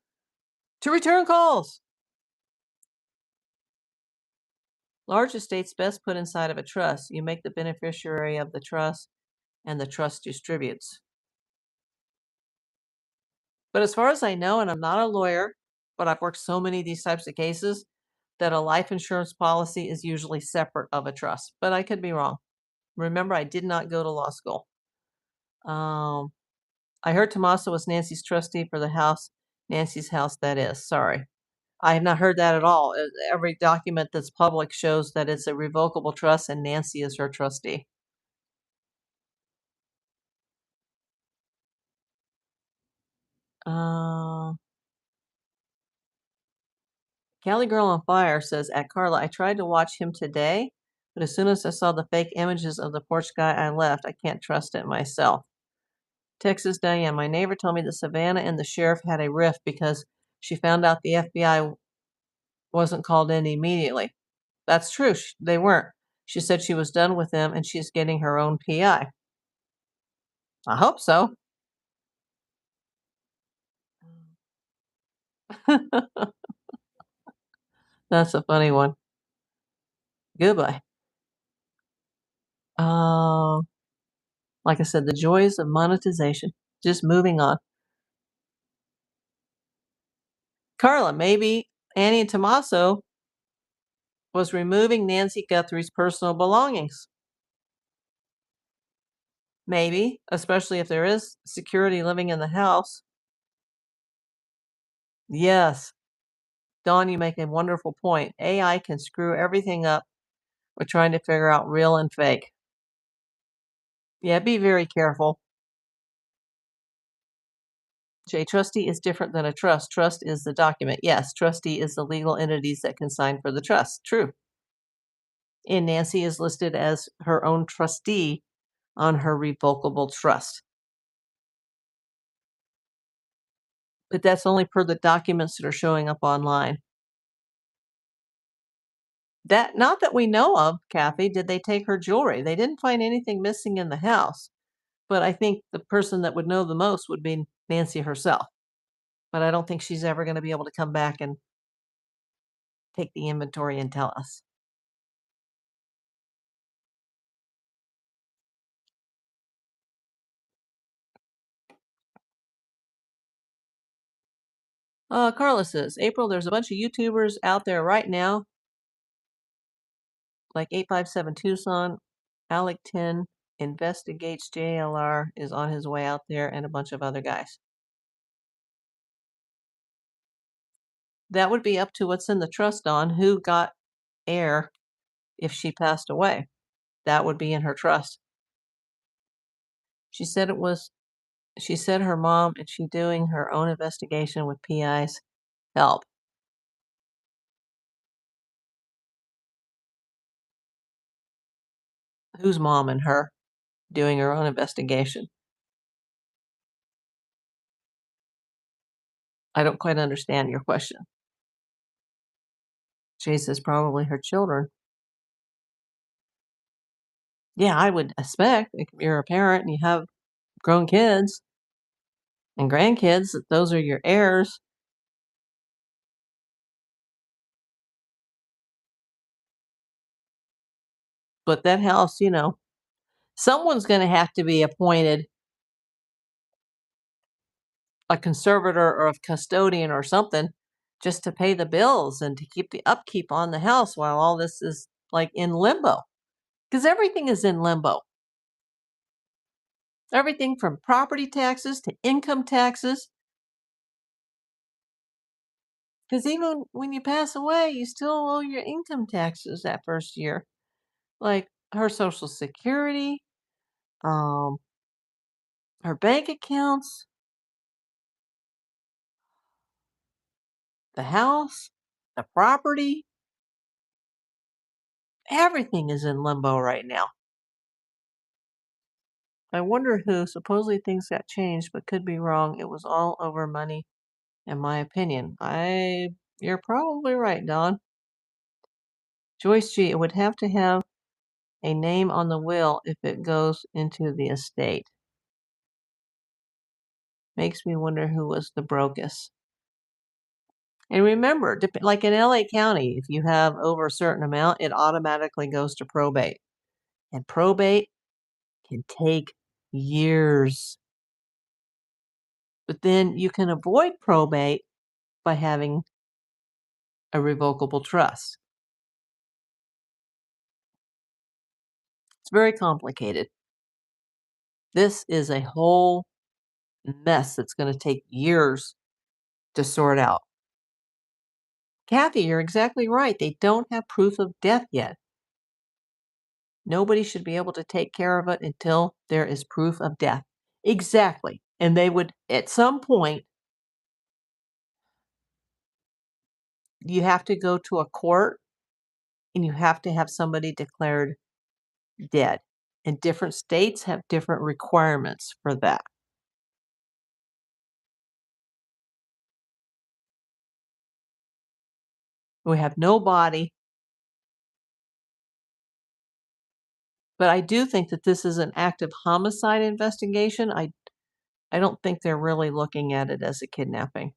to return calls. Large estates best put inside of a trust. You make the beneficiary of the trust, and the trust distributes. But as far as I know, and I'm not a lawyer, but I've worked so many of these types of cases, that a life insurance policy is usually separate of a trust. But I could be wrong. Remember, I did not go to law school. I heard Tommaso was Nancy's trustee for the house. Nancy's house, that is. Sorry. I have not heard that at all. Every document that's public shows that it's a revocable trust and Nancy is her trustee. Cali Girl on Fire says, at Carla, I tried to watch him today, but as soon as I saw the fake images of the porch guy, I left. I can't trust it myself. Texas Diane, my neighbor told me that Savannah and the sheriff had a rift because she found out the FBI wasn't called in immediately. That's true. They weren't. She said she was done with them and she's getting her own PI. I hope so. That's a funny one. Goodbye. Like I said, the joys of monetization. Just moving on. Carla, maybe Annie and Tommaso was removing Nancy Guthrie's personal belongings. Maybe, especially if there is security living in the house. Yes. Dawn, you make a wonderful point. AI can screw everything up. We're trying to figure out real and fake. Yeah, be very careful. Jay, trustee is different than a trust. Trust is the document. Yes, trustee is the legal entities that can sign for the trust. True. And Nancy is listed as her own trustee on her revocable trust. But that's only per the documents that are showing up online. That not that we know of, Kathy. Did they take her jewelry? They didn't find anything missing in the house. But I think the person that would know the most would be Nancy herself. But I don't think she's ever going to be able to come back and take the inventory and tell us. Carla says, April, there's a bunch of YouTubers out there right now, like 857 Tucson, Alec 10, Investigates JLR is on his way out there, and a bunch of other guys. That would be up to what's in the trust on who got heir if she passed away. That would be in her trust. She said her mom and she doing her own investigation with PI's help. Whose mom and her doing her own investigation? I don't quite understand your question. She says probably her children. Yeah, I would expect if you're a parent and you have grown kids and grandkids, that those are your heirs. But that house, someone's going to have to be appointed a conservator or a custodian or something just to pay the bills and to keep the upkeep on the house while all this is like in limbo. Because everything is in limbo. Everything from property taxes to income taxes. Because even when you pass away, you still owe your income taxes that first year. Like her Social Security, um, her bank accounts, the house, the property. Everything is in limbo right now. I wonder who. Supposedly things got changed, but could be wrong. It was all over money, in my opinion. You're probably right, Don. Joyce G. It would have to have a name on the will if it goes into the estate. Makes me wonder who was the brokest. And remember, like in LA County, if you have over a certain amount, it automatically goes to probate. And probate can take years. But then you can avoid probate by having a revocable trust. It's very complicated. This is a whole mess that's going to take years to sort out. Kathy, you're exactly right. They don't have proof of death yet. Nobody should be able to take care of it until there is proof of death. Exactly. And they would, at some point, you have to go to a court and you have to have somebody declared dead. And different states have different requirements for that. We have no body. But I do think that this is an active homicide investigation. I don't think they're really looking at it as a kidnapping.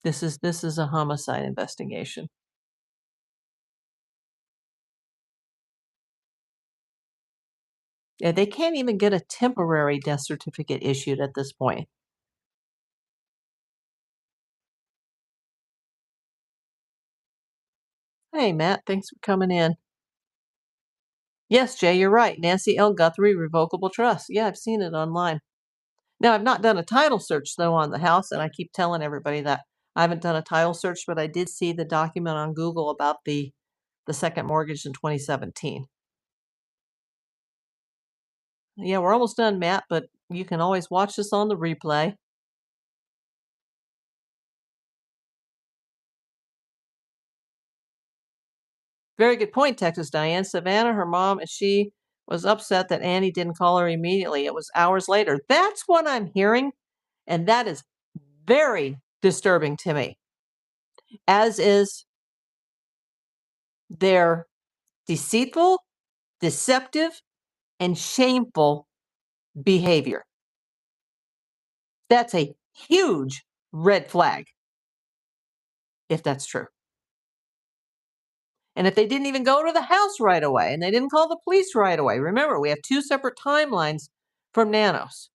This is a homicide investigation. Yeah, they can't even get a temporary death certificate issued at this point. Hey, Matt, thanks for coming in. Yes, Jay, you're right. Nancy L. Guthrie Revocable Trust. Yeah, I've seen it online. Now, I've not done a title search, though, on the house, and I keep telling everybody that I haven't done a title search, but I did see the document on Google about the second mortgage in 2017. Yeah, we're almost done, Matt, but you can always watch this on the replay. Very good point, Texas Diane. Savannah, her mom, and she was upset that Annie didn't call her immediately. It was hours later. That's what I'm hearing, and that is very disturbing to me, as is their deceitful, deceptive, and shameful behavior. That's a huge red flag if that's true. And if they didn't even go to the house right away and they didn't call the police right away, remember, we have two separate timelines from Nanos.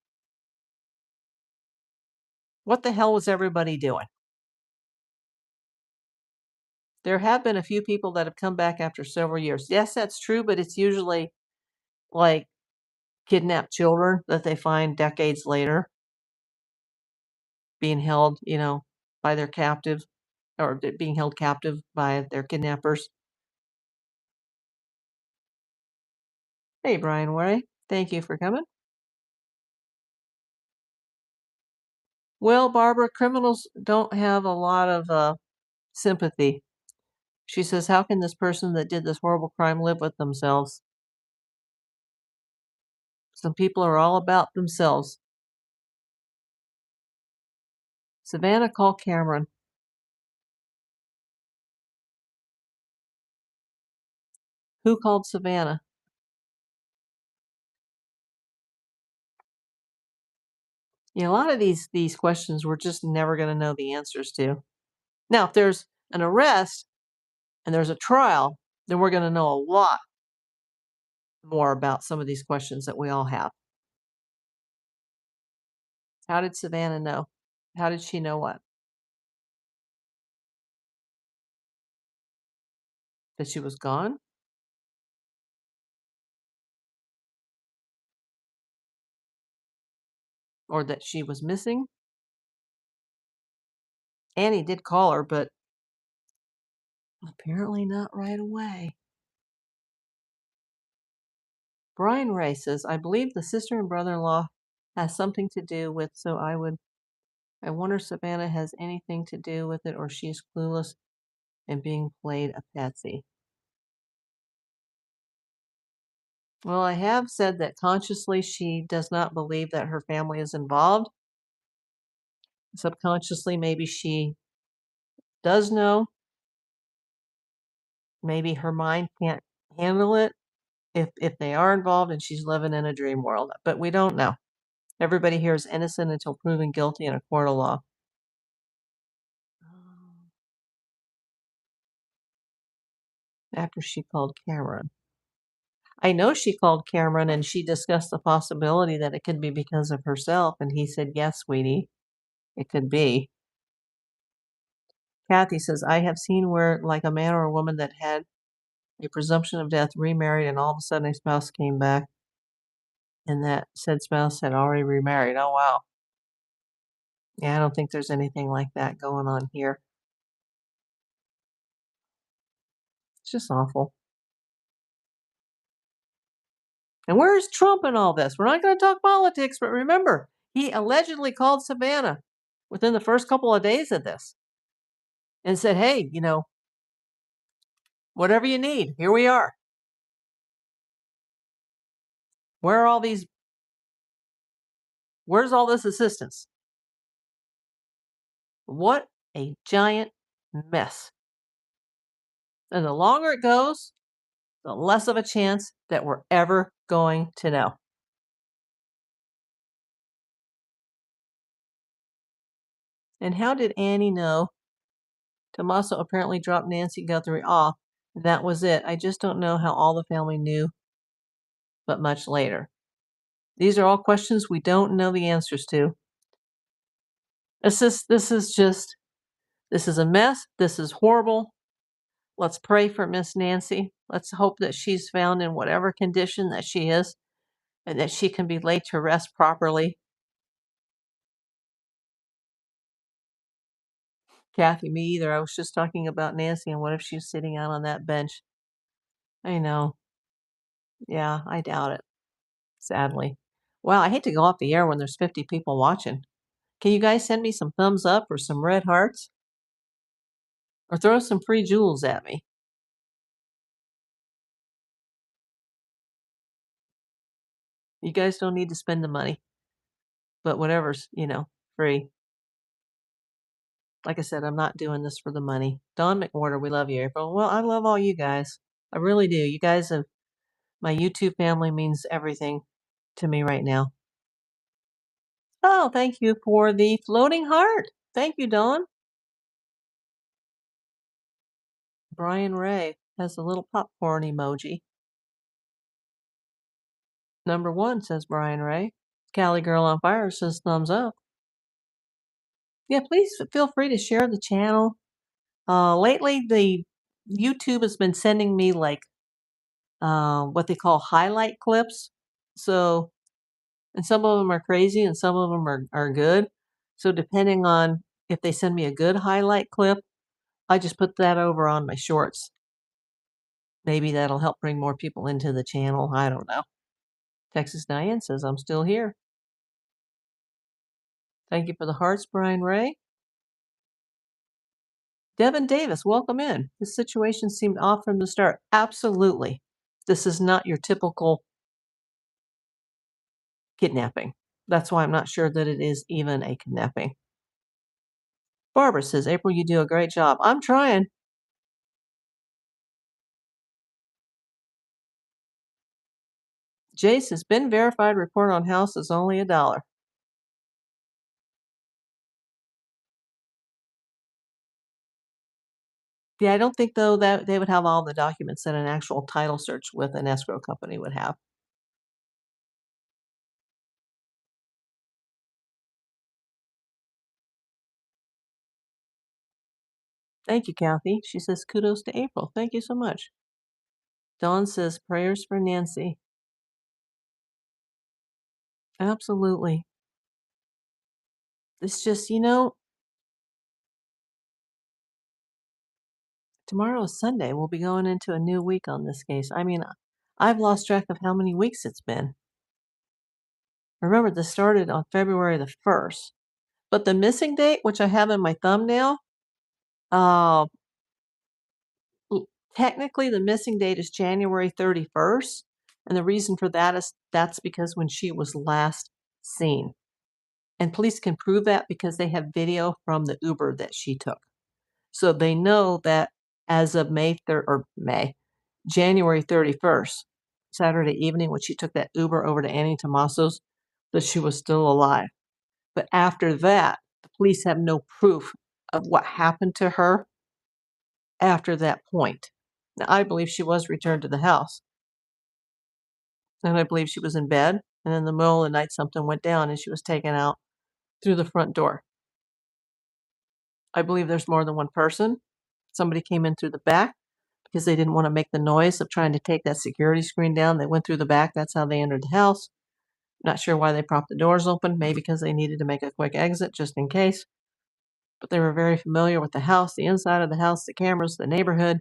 What the hell was everybody doing? There have been a few people that have come back after several years. Yes, that's true, but it's usually like kidnapped children that they find decades later being held, by their captive or being held captive by their kidnappers. Hey, Brian Way, thank you for coming. Well, Barbara, criminals don't have a lot of sympathy. She says, how can this person that did this horrible crime live with themselves? Some people are all about themselves. Savannah, call Cameron. Who called Savannah? A lot of these questions we're just never going to know the answers to. Now, if there's an arrest and there's a trial, then we're going to know a lot more about some of these questions that we all have. How did Savannah know? How did she know what? That she was gone? Or that she was missing? Annie did call her, but apparently not right away. Brian Ray says, I believe the sister and brother-in-law has something to do with, so I wonder if Savannah has anything to do with it or she's clueless and being played a patsy. Well, I have said that consciously she does not believe that her family is involved. Subconsciously, maybe she does know. Maybe her mind can't handle it if they are involved and she's living in a dream world. But we don't know. Everybody here is innocent until proven guilty in a court of law. After she called Cameron. I know she called Cameron and she discussed the possibility that it could be because of herself. And he said, yes, sweetie, it could be. Kathy says, I have seen where like a man or a woman that had a presumption of death remarried and all of a sudden a spouse came back and that said spouse had already remarried. Oh, wow. Yeah, I don't think there's anything like that going on here. It's just awful. And where is Trump in all this? We're not going to talk politics, but remember, he allegedly called Savannah within the first couple of days of this and said, hey, whatever you need, here we are. Where are all these? Where's all this assistance? What a giant mess. And the longer it goes, the less of a chance that we're ever going to know. And how did Annie know Tommaso apparently dropped Nancy Guthrie off? That was it. I just don't know how all the family knew, but much later. These are all questions we don't know the answers to. This is a mess. This is horrible. Let's pray for Miss Nancy. Let's hope that she's found in whatever condition that she is and that she can be laid to rest properly. Kathy, me either. I was just talking about Nancy and what if she's sitting out on that bench? I know. Yeah, I doubt it, sadly. Wow, I hate to go off the air when there's 50 people watching. Can you guys send me some thumbs up or some red hearts? Or throw some free jewels at me? You guys don't need to spend the money, but whatever's, free. Like I said, I'm not doing this for the money. Don McWhorter, we love you, April. Well, I love all you guys. I really do. You guys have my YouTube family means everything to me right now. Oh, thank you for the floating heart. Thank you, Dawn. Brian Ray has a little popcorn emoji. Number 1 says Brian Ray. Cali Girl on Fire says thumbs up. Yeah, please feel free to share the channel. Lately, the YouTube has been sending me like what they call highlight clips. So, and some of them are crazy and some of them are good. So, depending on if they send me a good highlight clip, I just put that over on my shorts. Maybe that'll help bring more people into the channel. I don't know. Texas Diane says, I'm still here. Thank you for the hearts, Brian Ray. Devin Davis, welcome in. This situation seemed off from the start. Absolutely. This is not your typical kidnapping. That's why I'm not sure that it is even a kidnapping. Barbara says, April, you do a great job. I'm trying. Jay says, been verified report on house is only $1. Yeah, I don't think, though, that they would have all the documents that an actual title search with an escrow company would have. Thank you, Kathy. She says, kudos to April. Thank you so much. Dawn says, prayers for Nancy. Absolutely. It's just, tomorrow is Sunday. We'll be going into a new week on this case. I mean, I've lost track of how many weeks it's been. Remember, this started on February the 1st. But the missing date, which I have in my thumbnail, uh, technically the missing date is January 31st. And the reason for that is that's because when she was last seen. And police can prove that because they have video from the Uber that she took. So they know that as of January 31st, Saturday evening, when she took that Uber over to Annie Tomaso's, that she was still alive. But after that, the police have no proof of what happened to her after that point. Now, I believe she was returned to the house. And I believe she was in bed. And in the middle of the night, something went down and she was taken out through the front door. I believe there's more than one person. Somebody came in through the back because they didn't want to make the noise of trying to take that security screen down. They went through the back. That's how they entered the house. Not sure why they propped the doors open. Maybe because they needed to make a quick exit just in case. But they were very familiar with the house, the inside of the house, the cameras, the neighborhood,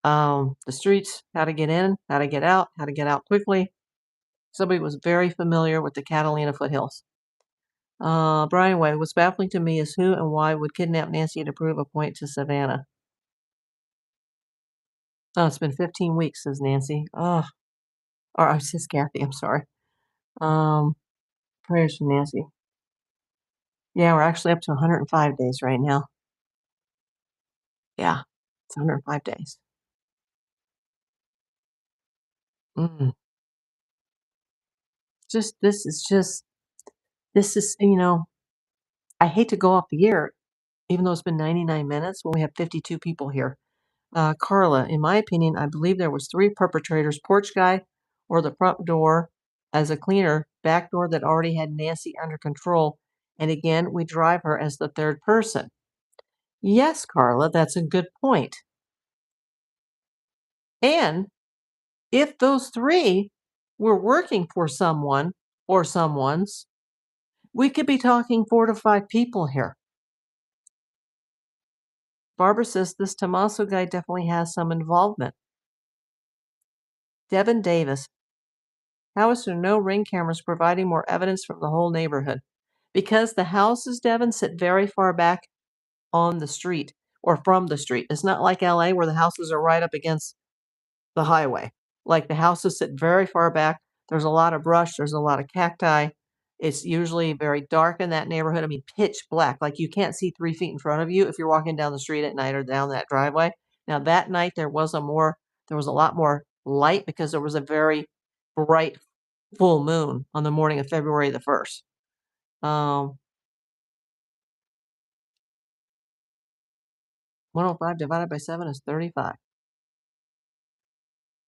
the streets, how to get in, how to get out quickly. Somebody was very familiar with the Catalina foothills. Brian Way, what's baffling to me is who and why would kidnap Nancy to prove a point to Savannah. Oh, it's been 15 weeks, says Nancy. Oh, or says Kathy, I'm sorry. Prayers for Nancy. Yeah, we're actually up to 105 days right now. Yeah, it's 105 days. Mm. This is, I hate to go off the air, even though it's been 99 minutes when we have 52 people here. Carla, in my opinion, I believe there was 3 perpetrators, porch guy or the front door as a cleaner, back door that already had Nancy under control. And again, we drive her as the third person. Yes, Carla, that's a good point. And if those 3 were working for someone or someone's, we could be talking 4 to 5 people here. Barbara says this Tommaso guy definitely has some involvement. Devin Davis. How is there no ring cameras providing more evidence from the whole neighborhood? Because the houses, Devin, sit very far back on the street or from the street. It's not like LA where the houses are right up against the highway. Like the houses sit very far back. There's a lot of brush. There's a lot of cacti. It's usually very dark in that neighborhood. I mean, pitch black. Like you can't see 3 feet in front of you if you're walking down the street at night or down that driveway. Now that night there was a lot more light because there was a very bright full moon on the morning of February the 1st. 105 divided by 7 is 35.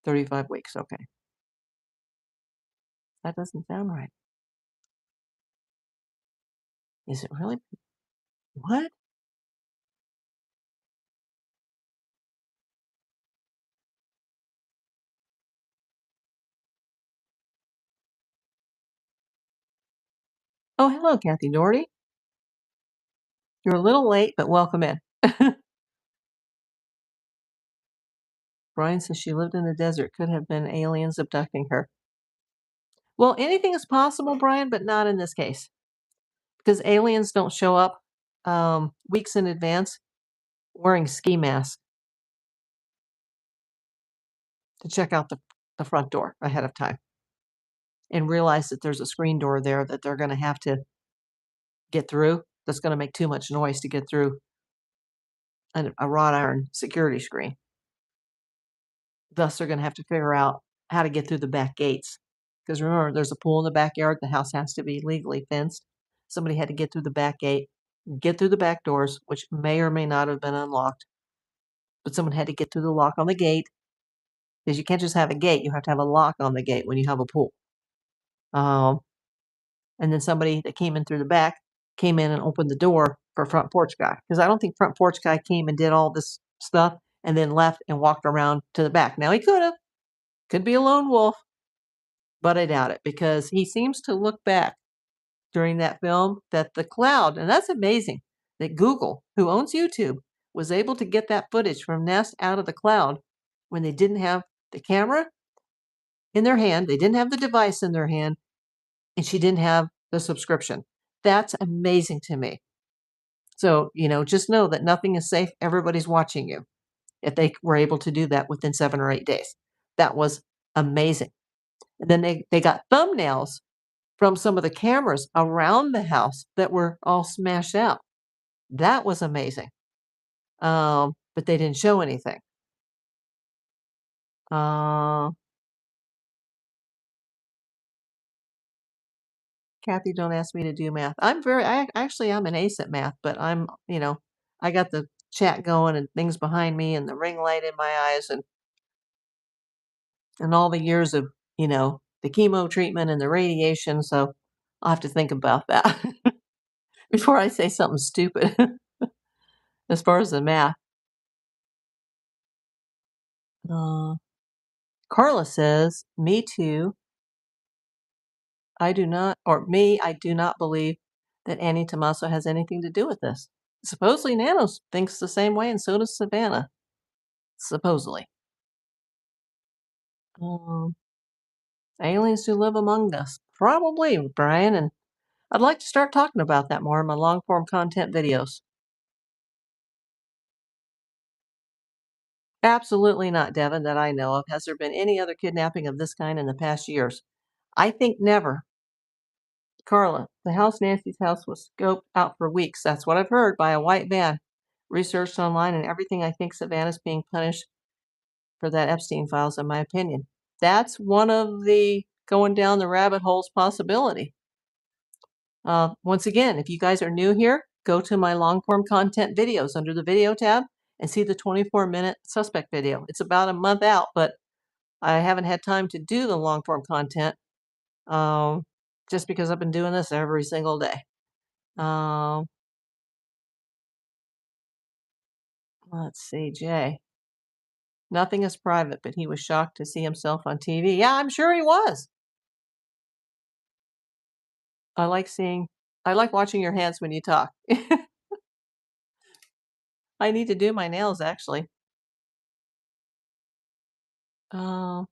35 weeks. Okay. That doesn't sound right. Is it really? What? Oh, hello, Kathy Doherty. You're a little late, but welcome in. Brian says she lived in the desert. Could have been aliens abducting her. Well, anything is possible, Brian, but not in this case. Because aliens don't show up weeks in advance wearing ski masks to check out the front door ahead of time and realize that there's a screen door there that they're going to have to get through. That's going to make too much noise to get through a wrought iron security screen. Thus, they're going to have to figure out how to get through the back gates. Because remember, there's a pool in the backyard. The house has to be legally fenced. Somebody had to get through the back gate, get through the back doors, which may or may not have been unlocked. But someone had to get through the lock on the gate. Because you can't just have a gate. You have to have a lock on the gate when you have a pool. And then somebody that came in through the back came in and opened the door for front porch guy. Because I don't think front porch guy came and did all this stuff and then left and walked around to the back. Now he could have. Could be a lone wolf, but I doubt it because he seems to look back during that film that the cloud, and that's amazing that Google, who owns YouTube, was able to get that footage from Nest out of the cloud when they didn't have the camera in their hand, they didn't have the device in their hand, and she didn't have the subscription. That's amazing to me. So, just know that nothing is safe. Everybody's watching you. If they were able to do that within 7 or 8 days, that was amazing. And then they got thumbnails from some of the cameras around the house that were all smashed out. That was amazing. But they didn't show anything. Kathy, don't ask me to do math. I'm an ace at math, but I got the chat going and things behind me and the ring light in my eyes and all the years of, the chemo treatment and the radiation. So I'll have to think about that before I say something stupid as far as the math. Carla says, me too. I do not believe that Annie Tommaso has anything to do with this. Supposedly Nanos thinks the same way, and so does Savannah. Supposedly. Aliens who live among us. Probably, Brian, and I'd like to start talking about that more in my long-form content videos. Absolutely not, Devin, that I know of. Has there been any other kidnapping of this kind in the past years? I think never. Carla, the house Nancy's house was scoped out for weeks. That's what I've heard by a white van. Researched online and everything. I think Savannah's being punished for that Epstein files, in my opinion. That's one of the going down the rabbit holes possibility. Once again, if you guys are new here, go to my long form content videos under the video tab and see the 24-minute suspect video. It's about a month out, but I haven't had time to do the long form content just because I've been doing this every single day. Let's see, Jay. Nothing is private, but he was shocked to see himself on TV. Yeah, I'm sure he was. I like seeing I like watching your hands when you talk. I need to do my nails, actually. Uh,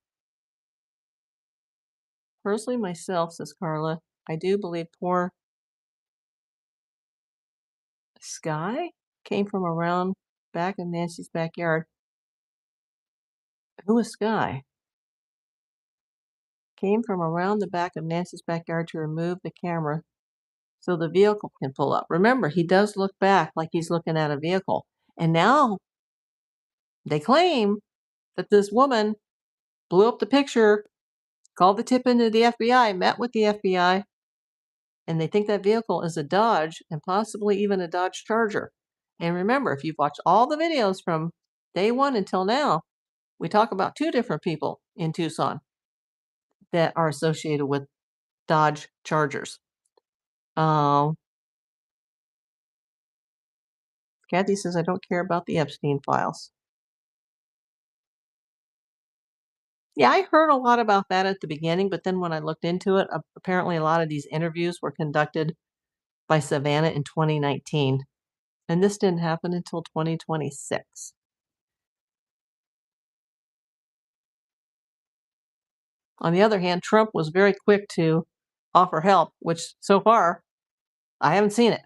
Personally, myself, says Carla, I do believe poor Sky came from around back of Nancy's backyard. Who is Sky? Came from around the back of Nancy's backyard to remove the camera so the vehicle can pull up. Remember, he does look back like he's looking at a vehicle. And now they claim that this woman blew up the picture, called the tip into the FBI, met with the FBI, and they think that vehicle is a Dodge and possibly even a Dodge Charger. And remember, if you've watched all the videos from day one until now, we talk about two different people in Tucson that are associated with Dodge Chargers. Um, Kathy says, I don't care about the Epstein files. Yeah, I heard a lot about that at the beginning, but then when I looked into it, apparently a lot of these interviews were conducted by Savannah in 2019, and this didn't happen until 2026. On the other hand, Trump was very quick to offer help, which so far I haven't seen it.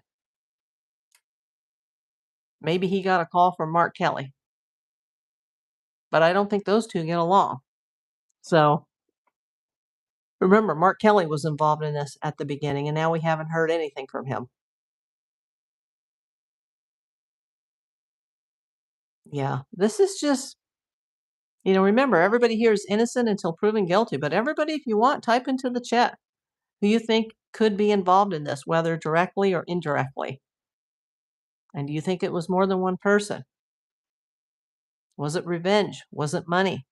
Maybe he got a call from Mark Kelly, but I don't think those two get along. So remember, Mark Kelly was involved in this at the beginning, and now we haven't heard anything from him. Yeah, this is just, remember, everybody here is innocent until proven guilty, but everybody, if you want, type into the chat who you think could be involved in this, whether directly or indirectly. And do you think it was more than one person? Was it revenge? Was it money?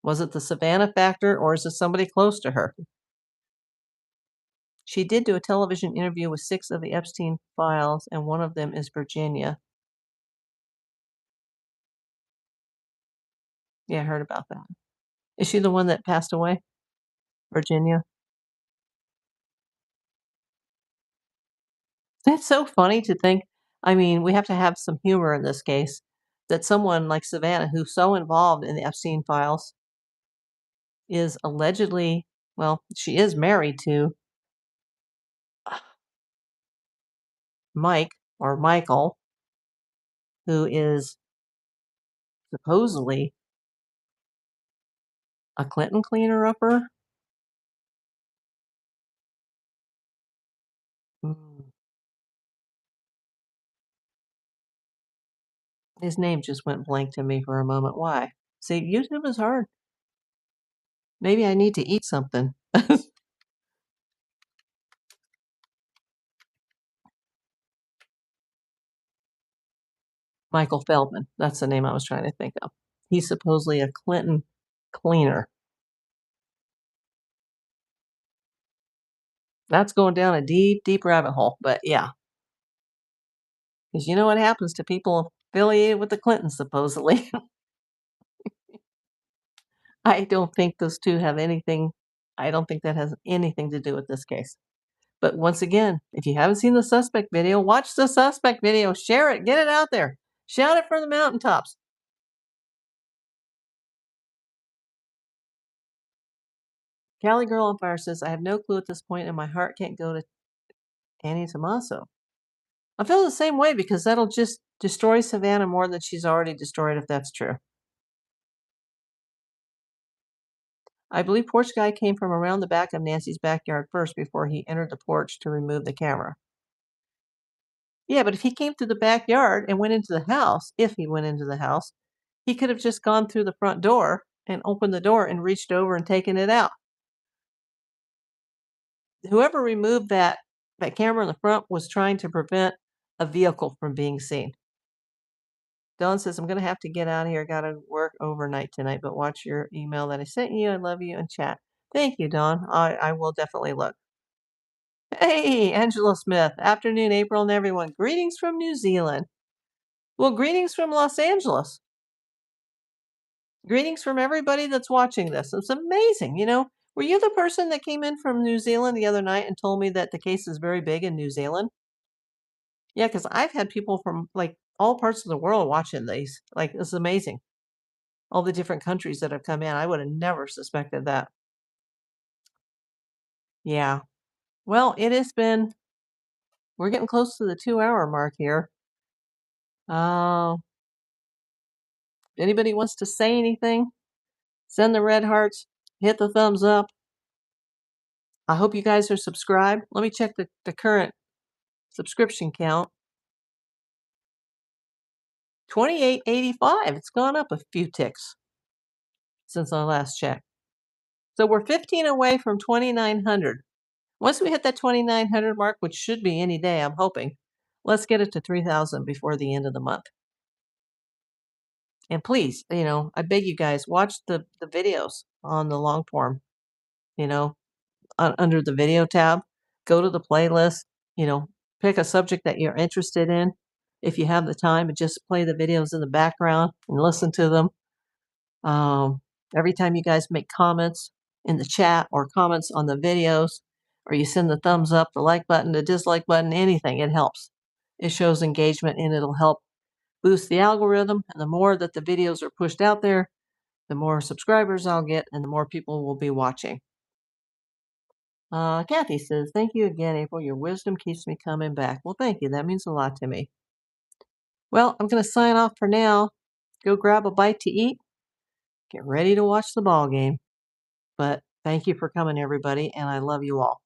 Was it the Savannah factor, or is it somebody close to her? She did do a television interview with 6 of the Epstein files, and one of them is Virginia. Yeah, I heard about that. Is she the one that passed away? Virginia? It's so funny to think. I mean, we have to have some humor in this case that someone like Savannah, who's so involved in the Epstein files, is allegedly, well, she is married to Mike or Michael, who is supposedly a Clinton cleaner upper. Mm, his name just went blank to me for a moment. Why? See, YouTube is hard. Maybe I need to eat something. Michael Feldman. That's the name I was trying to think of. He's supposedly a Clinton cleaner. That's going down a deep, deep rabbit hole. But yeah, because you know what happens to people affiliated with the Clintons, supposedly. I don't think those two have anything. I don't think that has anything to do with this case. But once again, if you haven't seen the suspect video, watch the suspect video, share it, get it out there, shout it from the mountaintops. Cali Girl on Fire says, I have no clue at this point, and my heart can't go to Annie Tomaso. I feel the same way because that'll just destroy Savannah more than she's already destroyed, if that's true. I believe porch guy came from around the back of Nancy's backyard first before he entered the porch to remove the camera. Yeah, but if he came through the backyard and went into the house, if he went into the house, he could have just gone through the front door and opened the door and reached over and taken it out. Whoever removed that camera in the front was trying to prevent a vehicle from being seen. Dawn says, I'm going to have to get out of here. Got to work overnight tonight, but watch your email that I sent you. I love you and chat. Thank you, Dawn. I will definitely look. Hey, Angela Smith. Afternoon, April, and everyone. Greetings from New Zealand. Well, greetings from Los Angeles. Greetings from everybody that's watching this. It's amazing. Were you the person that came in from New Zealand the other night and told me that the case is very big in New Zealand? Yeah, because I've had people from like all parts of the world watching these. Like, it's amazing. All the different countries that have come in. I would have never suspected that. Yeah. Well, we're getting close to the 2-hour mark here. If anybody wants to say anything, send the red hearts, hit the thumbs up. I hope you guys are subscribed. Let me check the current subscription count. 2885. It's gone up a few ticks since I last checked. So we're 15 away from 2,900. Once we hit that 2,900 mark, which should be any day, I'm hoping, let's get it to 3,000 before the end of the month. And please, I beg you guys, watch the videos on the long form, under the video tab. Go to the playlist, pick a subject that you're interested in. If you have the time, and just play the videos in the background and listen to them. Every time you guys make comments in the chat or comments on the videos, or you send the thumbs up, the like button, the dislike button, anything, it helps. It shows engagement and it'll help boost the algorithm. And the more that the videos are pushed out there, the more subscribers I'll get and the more people will be watching. Kathy says, thank you again, April. Your wisdom keeps me coming back. Well, thank you. That means a lot to me. Well, I'm going to sign off for now. Go grab a bite to eat. Get ready to watch the ball game. But thank you for coming, everybody, and I love you all.